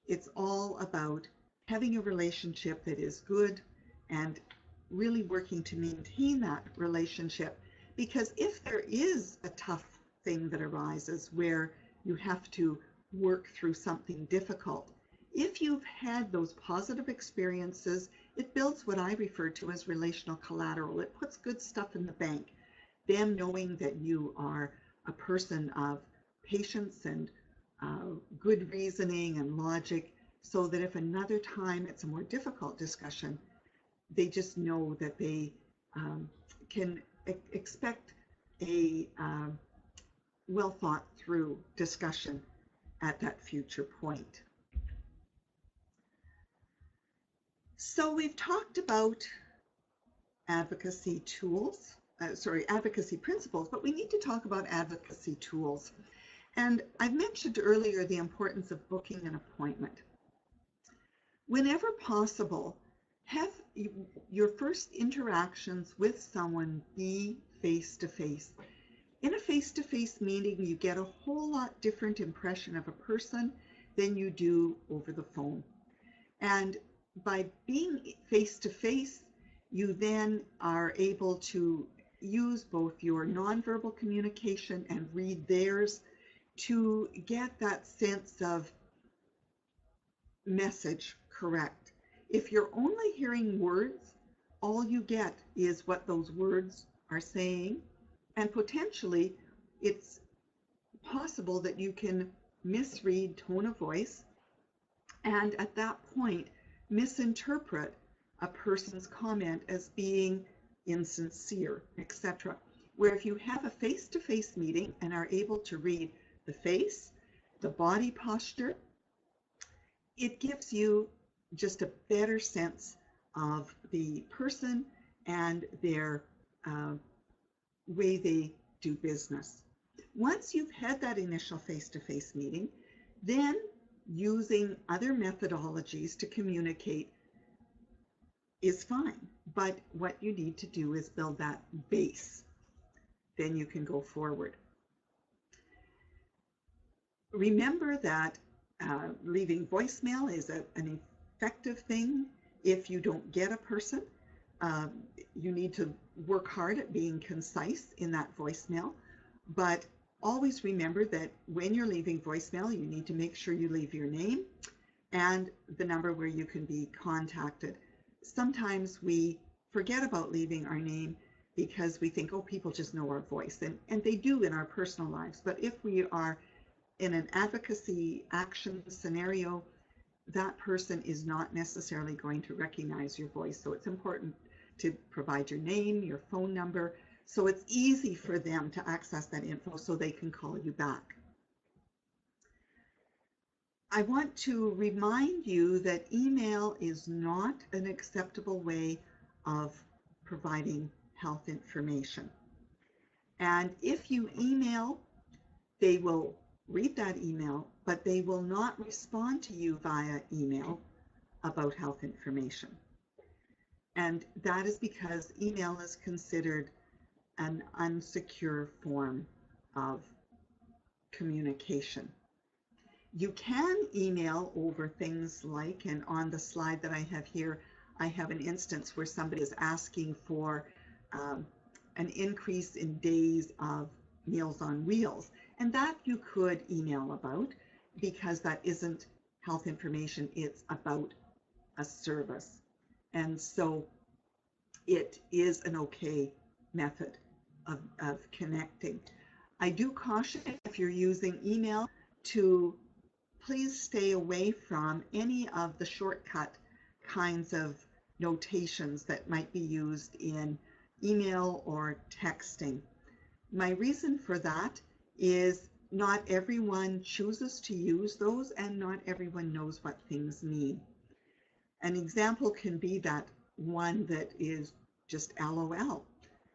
It's all about having a relationship that is good and really working to maintain that relationship, because if there is a tough thing that arises where you have to work through something difficult, if you've had those positive experiences, it builds what I refer to as relational collateral. It puts good stuff in the bank. Them knowing that you are a person of patience and good reasoning and logic, so that if another time it's a more difficult discussion, they just know that they can expect a well thought through discussion at that future point. So we've talked about advocacy tools, advocacy principles, but we need to talk about advocacy tools. And I've mentioned earlier the importance of booking an appointment. Whenever possible, have your first interactions with someone be face-to-face. In a face-to-face meeting, you get a whole lot different impression of a person than you do over the phone. And by being face-to-face, you then are able to use both your nonverbal communication and read theirs to get that sense of message correct. If you're only hearing words, all you get is what those words are saying, and potentially it's possible that you can misread tone of voice and at that point misinterpret a person's comment as being insincere, etc. Where if you have a face-to-face meeting and are able to read the face, the body posture, it gives you just a better sense of the person and their way they do business. Once you've had that initial face-to-face meeting, then using other methodologies to communicate is fine, but what you need to do is build that base. Then you can go forward. Remember that leaving voicemail is an effective thing. If you don't get a person, you need to work hard at being concise in that voicemail, but always remember that when you're leaving voicemail, you need to make sure you leave your name and the number where you can be contacted. Sometimes we forget about leaving our name because we think, oh, people just know our voice, and they do in our personal lives. But if we are in an advocacy action scenario, that person is not necessarily going to recognize your voice. So it's important to provide your name, your phone number, so it's easy for them to access that info so they can call you back. I want to remind you that email is not an acceptable way of providing health information. And if you email, they will read that email, but they will not respond to you via email about health information. And that is because email is considered an unsecure form of communication. You can email over things like, and on the slide that I have here, I have an instance where somebody is asking for an increase in days of Meals on Wheels. And that you could email about because that isn't health information, it's about a service. And so it is an okay method of connecting. I do caution if you're using email to please stay away from any of the shortcut kinds of notations that might be used in email or texting. My reason for that is not everyone chooses to use those and not everyone knows what things mean. An example can be that one that is just LOL.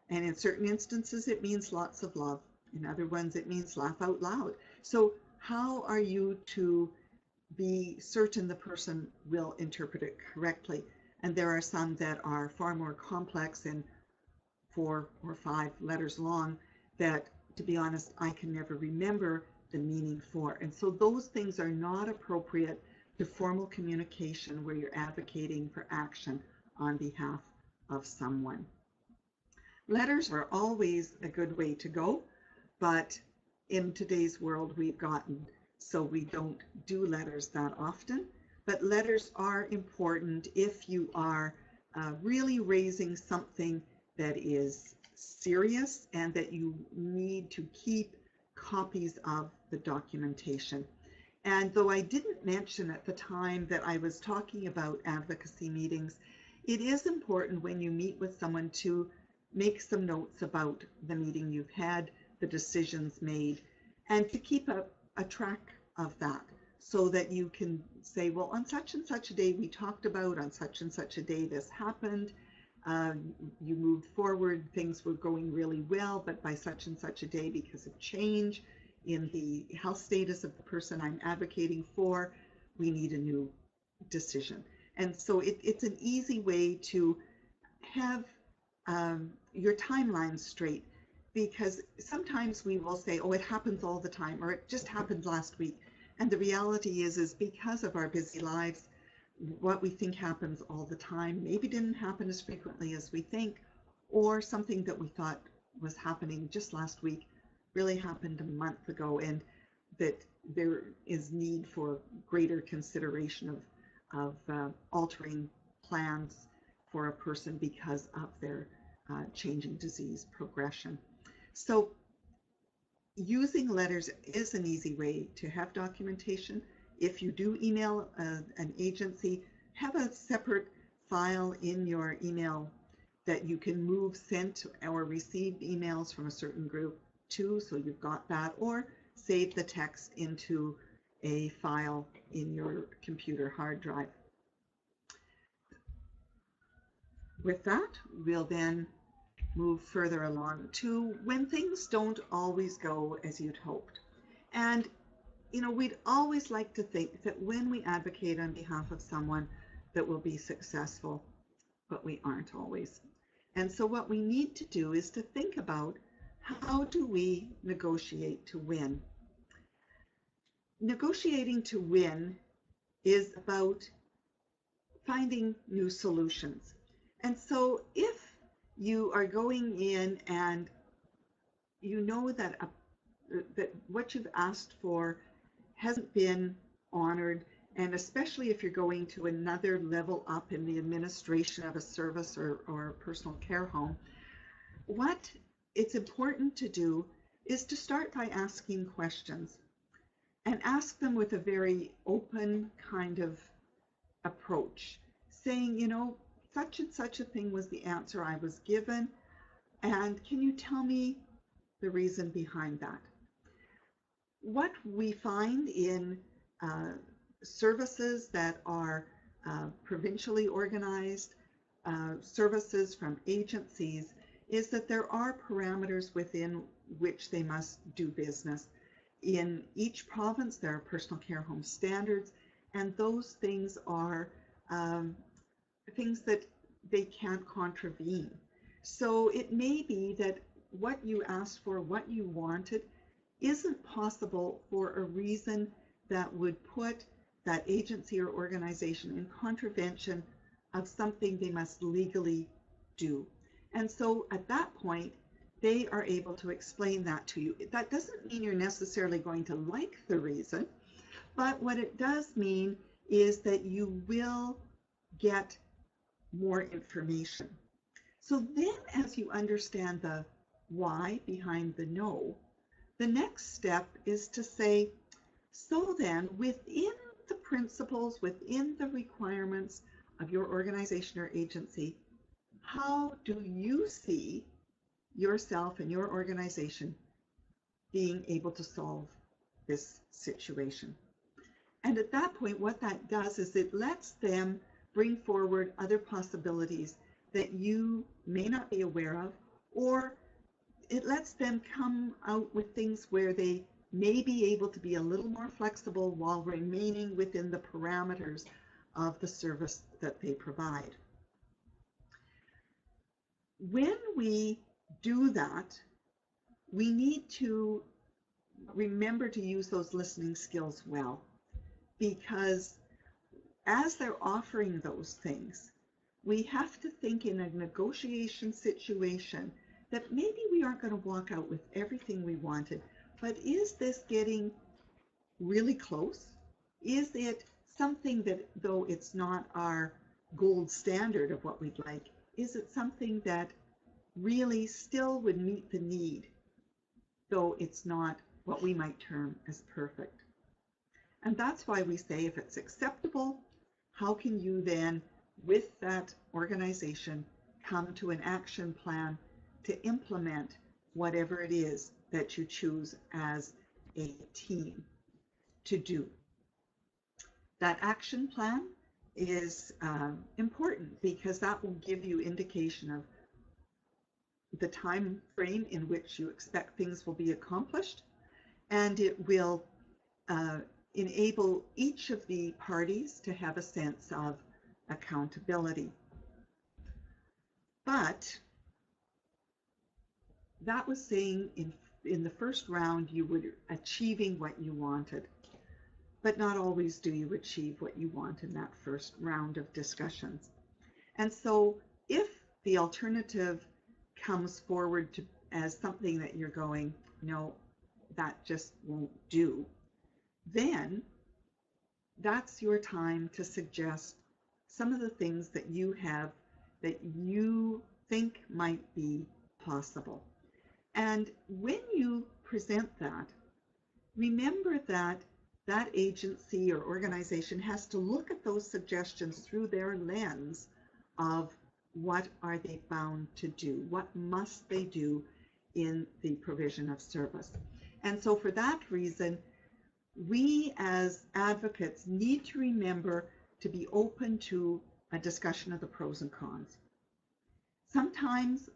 And in certain instances, it means lots of love. In other ones, it means laugh out loud. So how are you to be certain the person will interpret it correctly? And there are some that are far more complex and 4 or 5 letters long that, to be honest, I can never remember the meaning for. And so those things are not appropriate to formal communication where you're advocating for action on behalf of someone. Letters are always a good way to go, but in today's world we've gotten so we don't do letters that often. But letters are important if you are really raising something that is serious and that you need to keep copies of the documentation. And though I didn't mention at the time that I was talking about advocacy meetings, it is important when you meet with someone to make some notes about the meeting you've had, the decisions made, and to keep a track of that so that you can say, well, on such and such a day we talked about, on such and such a day this happened, you moved forward, things were going really well, but by such and such a day, because of change in the health status of the person I'm advocating for, we need a new decision. And so it's an easy way to have your timeline straight, because sometimes we will say, oh, it happens all the time, or it just happened last week. And the reality is because of our busy lives, what we think happens all the time maybe didn't happen as frequently as we think, or something that we thought was happening just last week really happened a month ago, and that there is need for greater consideration of altering plans for a person because of their changing disease progression. So using letters is an easy way to have documentation. If you do email an agency, have a separate file in your email that you can move sent or received emails from a certain group to, so you've got that, or save the text into a file in your computer hard drive. With that, we'll then move further along to when things don't always go as you'd hoped. And you know, we'd always like to think that when we advocate on behalf of someone that we'll be successful, but we aren't always. And so what we need to do is to think about, how do we negotiate to win? Negotiating to win is about finding new solutions. And so if you are going in and you know that that what you've asked for hasn't been honored, and especially if you're going to another level up in the administration of a service or a personal care home, what it's important to do is to start by asking questions, and ask them with a very open kind of approach, saying, you know, such and such a thing was the answer I was given, and can you tell me the reason behind that? What we find in services that are provincially organized, services from agencies, is that there are parameters within which they must do business. In each province, there are personal care home standards, and those things are things that they can't contravene. So it may be that what you asked for, what you wanted, isn't possible for a reason that would put that agency or organization in contravention of something they must legally do. And so at that point, they are able to explain that to you. That doesn't mean you're necessarily going to like the reason, but what it does mean is that you will get more information. So then, as you understand the why behind the no, the next step is to say, so then within the principles, within the requirements of your organization or agency, how do you see yourself and your organization being able to solve this situation? And at that point, what that does is it lets them bring forward other possibilities that you may not be aware of, or it lets them come out with things where they may be able to be a little more flexible while remaining within the parameters of the service that they provide. When we do that, we need to remember to use those listening skills well, because as they're offering those things, we have to think in a negotiation situation that maybe we aren't going to walk out with everything we wanted, but is this getting really close? Is it something that, though it's not our gold standard of what we'd like, is it something that really still would meet the need, though it's not what we might term as perfect? And that's why we say if it's acceptable, how can you then, with that organization, come to an action plan to implement whatever it is that you choose as a team to do. That action plan is important because that will give you indication of the time frame in which you expect things will be accomplished, and it will enable each of the parties to have a sense of accountability. But that was saying in the first round you were achieving what you wanted, but not always do you achieve what you want in that first round of discussions. And so if the alternative comes forward as something that you're going, no, that just won't do, then that's your time to suggest some of the things that you have that you think might be possible. And when you present that, remember that that agency or organization has to look at those suggestions through their lens of what are they bound to do, what must they do in the provision of service. And so for that reason, we as advocates need to remember to be open to a discussion of the pros and cons. Sometimes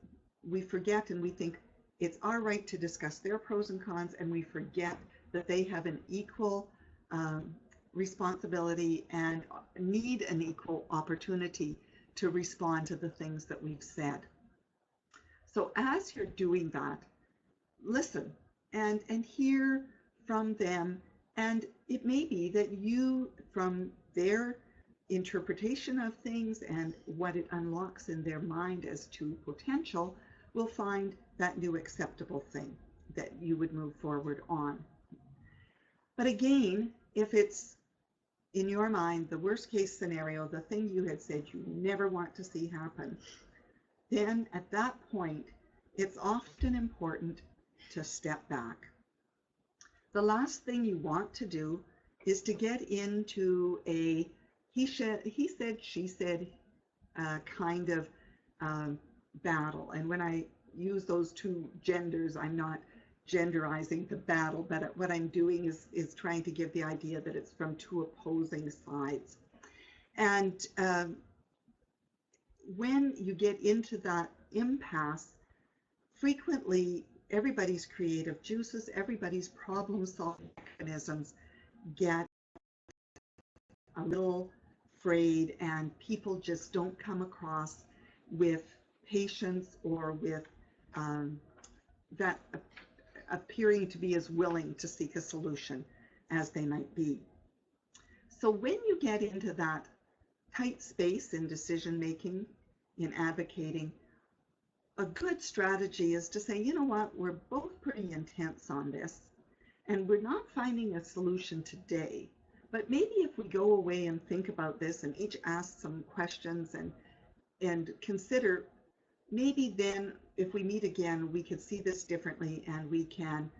we forget and we think it's our right to discuss their pros and cons, and we forget that they have an equal responsibility and need an equal opportunity to respond to the things that we've said. So as you're doing that, listen and hear from them, and it may be that you, from their interpretation of things and what it unlocks in their mind as to potential, will find that new acceptable thing that you would move forward on. But again, if it's in your mind the worst case scenario, the thing you had said you never want to see happen, then at that point it's often important to step back. The last thing you want to do is to get into a he said, she said kind of battle. And when I use those two genders, I'm not genderizing the battle, but what I'm doing is trying to give the idea that it's from two opposing sides. And when you get into that impasse, frequently everybody's creative juices, everybody's problem-solving mechanisms get a little frayed, and people just don't come across with patience or with that appearing to be as willing to seek a solution as they might be. So when you get into that tight space in decision making, in advocating, a good strategy is to say, you know what, we're both pretty intense on this, and we're not finding a solution today, but maybe if we go away and think about this and each ask some questions and consider, maybe then if we meet again, we could see this differently and we can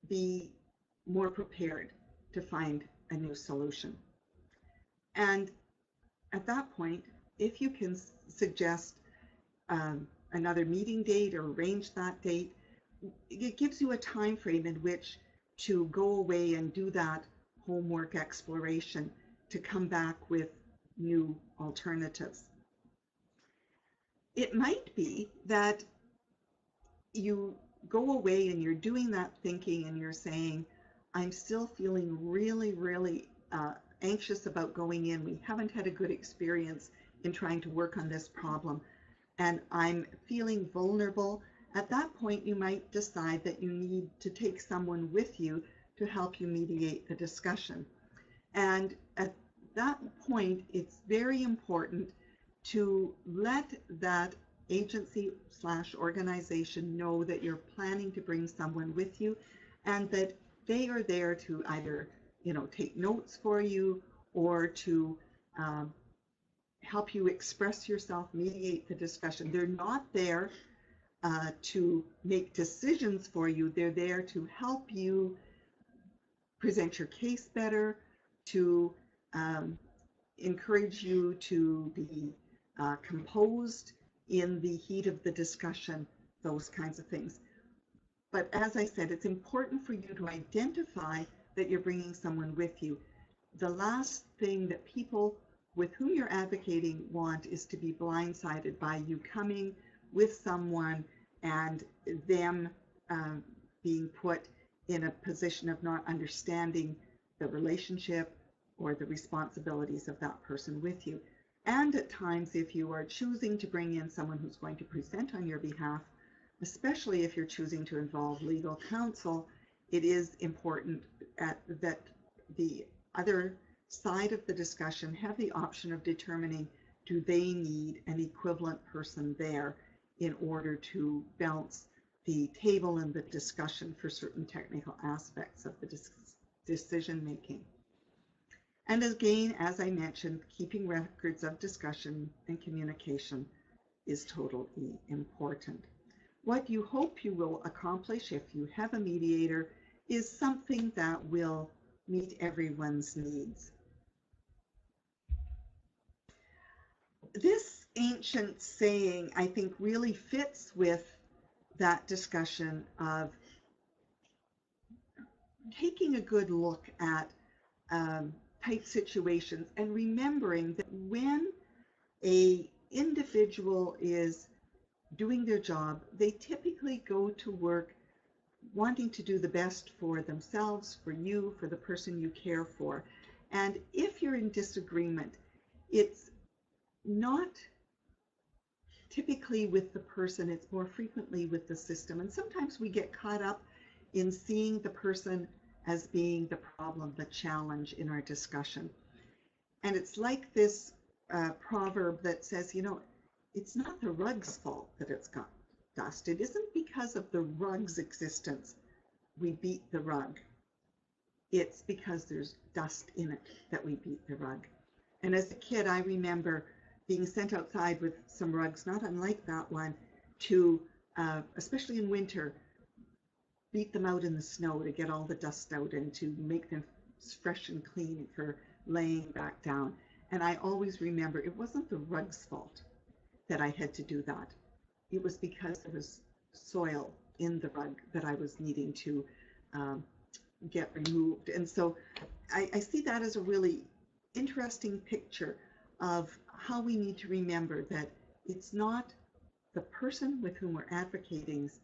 be more prepared to find a new solution. And at that point, if you can suggest another meeting date or arrange that date, it gives you a time frame in which to go away and do that homework exploration to come back with new alternatives. It might be that you go away and you're doing that thinking and you're saying, I'm still feeling really, really anxious about going in. We haven't had a good experience in trying to work on this problem, and I'm feeling vulnerable. At that point, you might decide that you need to take someone with you to help you mediate the discussion. And at that point, it's very important to let that agency/organization know that you're planning to bring someone with you, and that they are there to either, take notes for you or to help you express yourself, mediate the discussion. They're not there to make decisions for you. They're there to help you present your case better, to encourage you to be composed in the heat of the discussion, those kinds of things. But as I said, it's important for you to identify that you're bringing someone with you. The last thing that people with whom you're advocating want is to be blindsided by you coming with someone and them being put in a position of not understanding the relationship or the responsibilities of that person with you. And at times, if you are choosing to bring in someone who's going to present on your behalf, especially if you're choosing to involve legal counsel, it is important that the other side of the discussion have the option of determining, do they need an equivalent person there in order to balance the table and the discussion for certain technical aspects of the decision making. And again, as I mentioned, keeping records of discussion and communication is totally important. What you hope you will accomplish if you have a mediator is something that will meet everyone's needs. This ancient saying, I think, really fits with that discussion of taking a good look at type situations and remembering that when an individual is doing their job, they typically go to work wanting to do the best for themselves, for you, for the person you care for. And if you're in disagreement, it's not typically with the person, it's more frequently with the system. And sometimes we get caught up in seeing the person as being the problem, the challenge in our discussion. And it's like this proverb that says, you know, it's not the rug's fault that it's got dust. It isn't because of the rug's existence we beat the rug. It's because there's dust in it that we beat the rug. And as a kid, I remember being sent outside with some rugs, not unlike that one, to, especially in winter, beat them out in the snow to get all the dust out and to make them fresh and clean for laying back down. And I always remember it wasn't the rug's fault that I had to do that. It was because there was soil in the rug that I was needing to get removed. And so I see that as a really interesting picture of how we need to remember that it's not the person with whom we're advocating's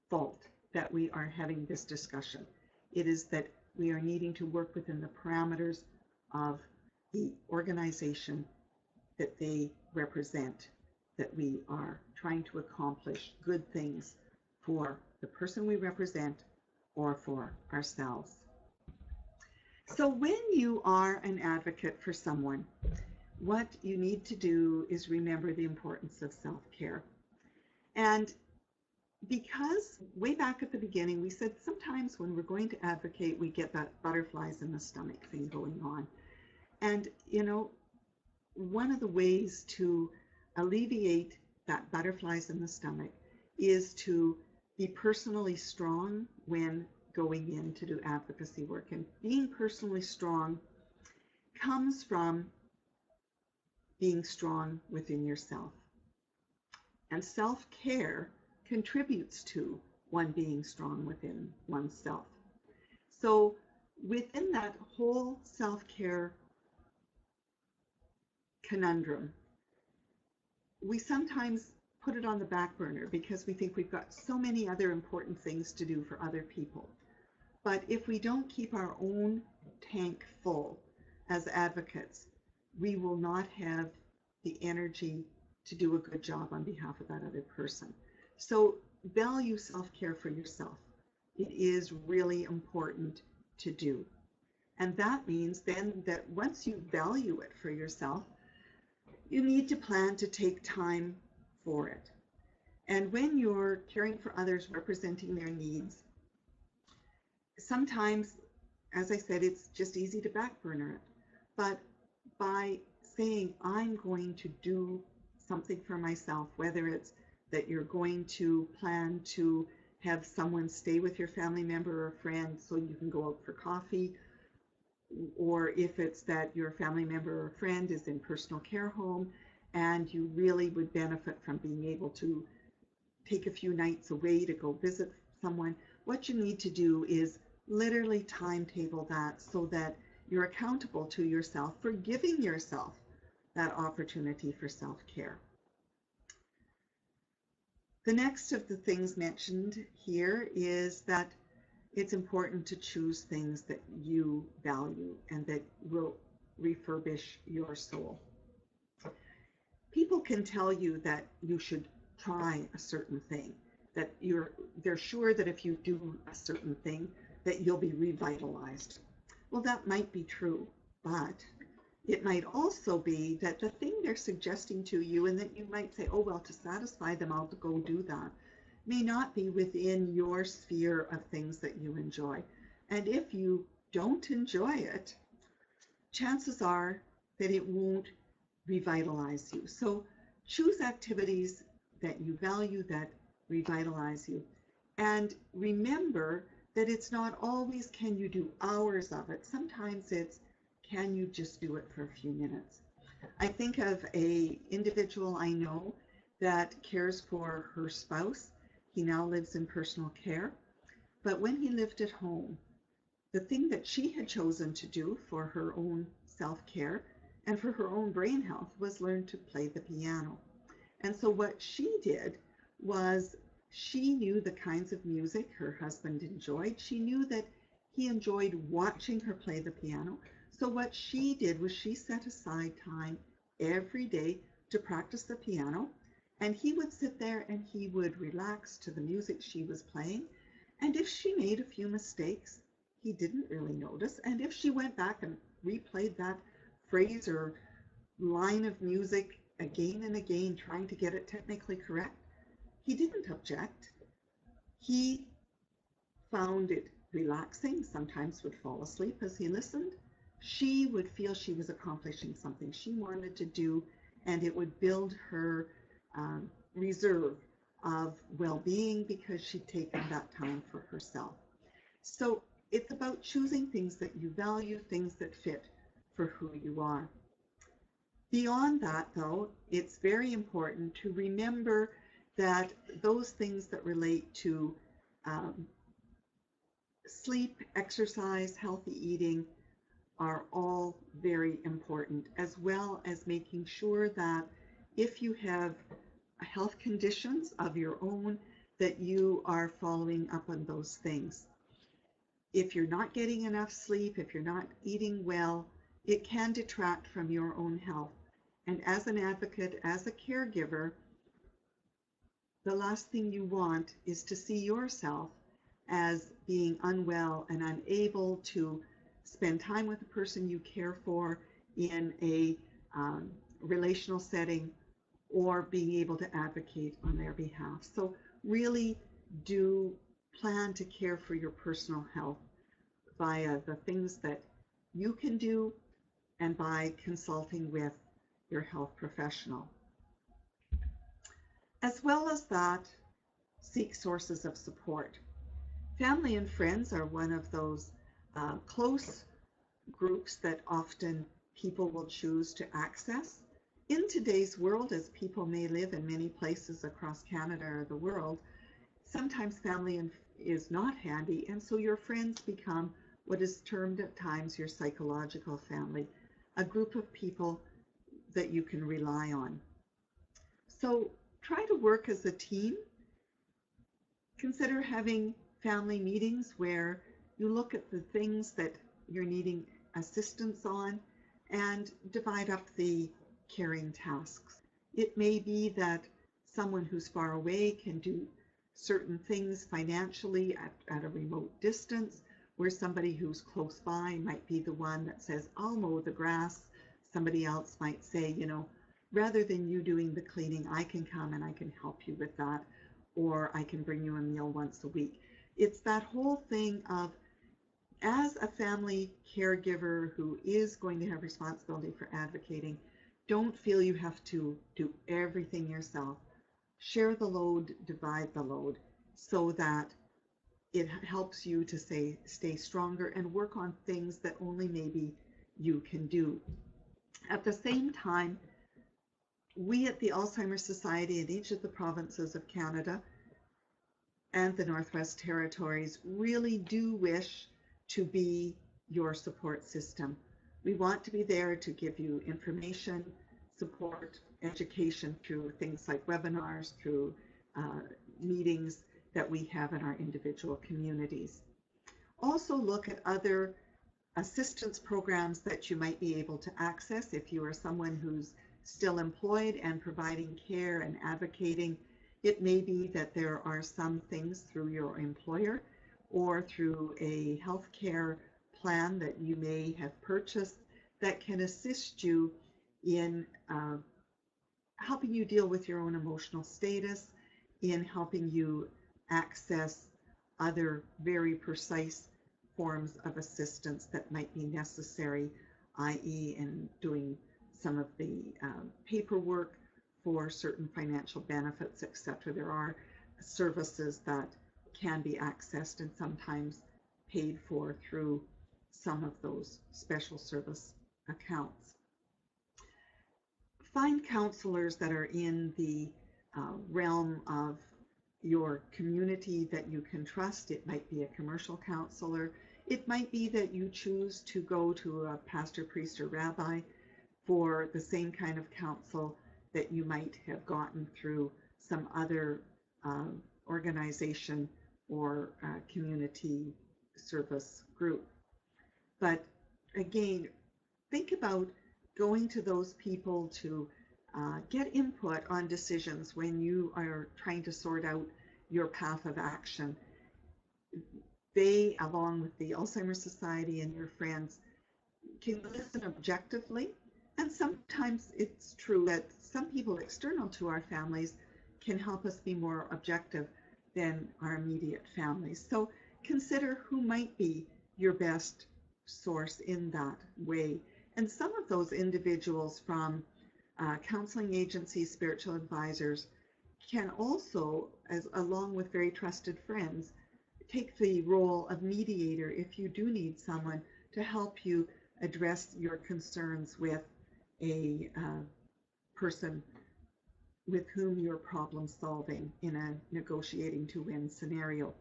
fault that we are having this discussion. It is that we are needing to work within the parameters of the organization that they represent, that we are trying to accomplish good things for the person we represent or for ourselves. So when you are an advocate for someone, what you need to do is remember the importance of self-care. And because way back at the beginning, we said sometimes when we're going to advocate, we get that butterflies in the stomach thing going on. And, you know, one of the ways to alleviate that butterflies in the stomach is to be personally strong when going in to do advocacy work. And being personally strong comes from being strong within yourself. And self-care contributes to one being strong within oneself. So within that whole self-care conundrum, we sometimes put it on the back burner because we think we've got so many other important things to do for other people. But if we don't keep our own tank full as advocates, we will not have the energy to do a good job on behalf of that other person. So value self-care for yourself. It is really important to do. And that means then that once you value it for yourself, you need to plan to take time for it. And when you're caring for others, representing their needs, sometimes, as I said, it's just easy to back burner it. But by saying, I'm going to do something for myself, whether it's that you're going to plan to have someone stay with your family member or friend so you can go out for coffee, or if it's that your family member or friend is in personal care home and you really would benefit from being able to take a few nights away to go visit someone, what you need to do is literally timetable that so that you're accountable to yourself for giving yourself that opportunity for self-care. The next of the things mentioned here is that it's important to choose things that you value and that will refurbish your soul. People can tell you that you should try a certain thing, that they're sure that if you do a certain thing, that you'll be revitalized. Well, that might be true, but it might also be that the thing they're suggesting to you, and that you might say, oh, well, to satisfy them, I'll go do that, may not be within your sphere of things that you enjoy. And if you don't enjoy it, chances are that it won't revitalize you. So choose activities that you value, that revitalize you. And remember that it's not always can you do hours of it. Sometimes it's can you just do it for a few minutes. I think of an individual I know that cares for her spouse. He now lives in personal care. But when he lived at home, the thing that she had chosen to do for her own self-care and for her own brain health was learn to play the piano. And so what she did was she knew the kinds of music her husband enjoyed. She knew that he enjoyed watching her play the piano. So what she did was she set aside time every day to practice the piano, and he would sit there and he would relax to the music she was playing. And if she made a few mistakes, he didn't really notice. And if she went back and replayed that phrase or line of music again and again, trying to get it technically correct, he didn't object. He found it relaxing, sometimes would fall asleep as he listened. She would feel she was accomplishing something she wanted to do, and it would build her reserve of well-being because she'd taken that time for herself. So it's about choosing things that you value, things that fit for who you are. Beyond that, though, it's very important to remember that those things that relate to sleep, exercise, healthy eating are all very important, as well as making sure that if you have health conditions of your own, that you are following up on those things. If you're not getting enough sleep, if you're not eating well, it can detract from your own health. And as an advocate, as a caregiver, the last thing you want is to see yourself as being unwell and unable to spend time with the person you care for in a relational setting or being able to advocate on their behalf. So really do plan to care for your personal health via the things that you can do and by consulting with your health professional. As well as that, seek sources of support. Family and friends are one of those close groups that often people will choose to access. In today's world, as people may live in many places across Canada or the world, sometimes family is not handy, and so your friends become what is termed at times your psychological family, a group of people that you can rely on. So try to work as a team. Consider having family meetings where you look at the things that you're needing assistance on and divide up the caring tasks. It may be that someone who's far away can do certain things financially at a remote distance, where somebody who's close by might be the one that says, I'll mow the grass. Somebody else might say, you know, rather than you doing the cleaning, I can come and I can help you with that, or I can bring you a meal once a week. It's that whole thing of, as a family caregiver who is going to have responsibility for advocating, don't feel you have to do everything yourself. Share the load, divide the load, so that it helps you to stay stronger and work on things that only maybe you can do. At the same time, we at the Alzheimer's Society in each of the provinces of Canada and the Northwest Territories really do wish to be your support system. We want to be there to give you information, support, education through things like webinars, through meetings that we have in our individual communities. Also look at other assistance programs that you might be able to access if you are someone who's still employed and providing care and advocating. It may be that there are some things through your employer or through a healthcare plan that you may have purchased that can assist you in helping you deal with your own emotional status, in helping you access other very precise forms of assistance that might be necessary, i.e. in doing some of the paperwork for certain financial benefits, etc. There are services that can be accessed and sometimes paid for through some of those special service accounts. Find counselors that are in the realm of your community that you can trust. It might be a commercial counselor. It might be that you choose to go to a pastor, priest, or rabbi for the same kind of counsel that you might have gotten through some other organization or community service group. But again, think about going to those people to get input on decisions when you are trying to sort out your path of action. They, along with the Alzheimer's Society and your friends, can listen objectively. And sometimes it's true that some people external to our families can help us be more objective than our immediate families. So consider who might be your best source in that way. And some of those individuals from counseling agencies, spiritual advisors, can also, along with very trusted friends, take the role of mediator if you do need someone to help you address your concerns with a person with whom you're problem solving in a negotiating to win scenario.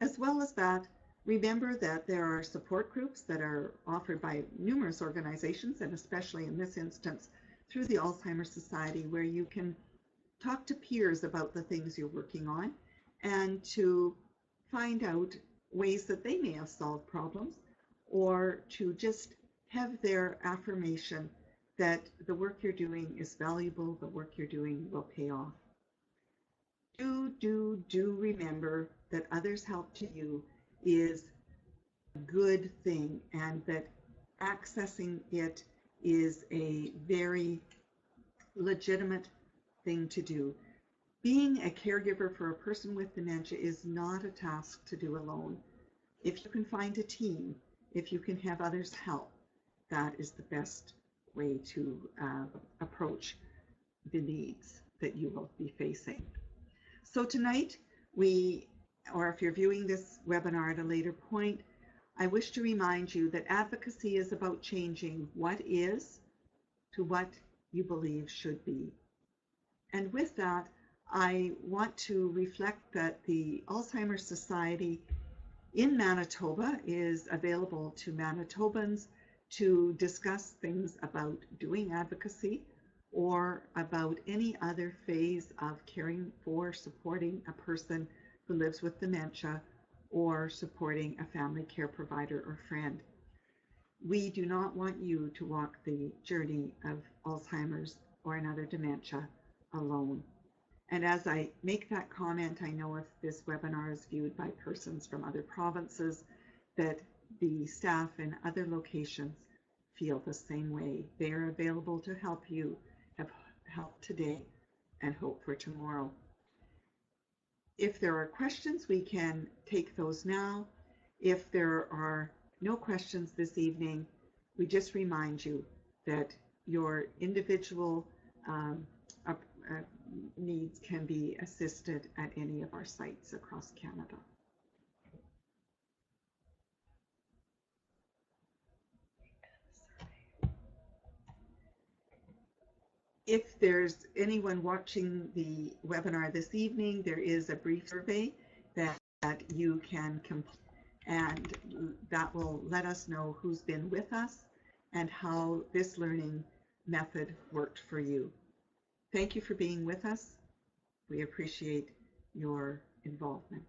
As well as that, remember that there are support groups that are offered by numerous organizations, and especially in this instance through the Alzheimer's Society, where you can talk to peers about the things you're working on and to find out ways that they may have solved problems, or to just have their affirmation that the work you're doing is valuable, the work you're doing will pay off. Do remember that others' help to you is a good thing, and that accessing it is a very legitimate thing to do. Being a caregiver for a person with dementia is not a task to do alone. If you can find a team, if you can have others help, that is the best way to approach the needs that you will be facing. So tonight, or if you're viewing this webinar at a later point, I wish to remind you that advocacy is about changing what is to what you believe should be. And with that, I want to reflect that the Alzheimer's Society in Manitoba is available to Manitobans to discuss things about doing advocacy or about any other phase of caring for, supporting a person who lives with dementia, or supporting a family care provider or friend. We do not want you to walk the journey of Alzheimer's or another dementia alone. And as I make that comment, I know if this webinar is viewed by persons from other provinces, that the staff in other locations feel the same way. They are available to help you have help today and hope for tomorrow. If there are questions, we can take those now. If there are no questions this evening, we just remind you that your individual needs can be assisted at any of our sites across Canada. If there's anyone watching the webinar this evening, there is a brief survey that you can complete, and that will let us know who's been with us and how this learning method worked for you. Thank you for being with us. We appreciate your involvement.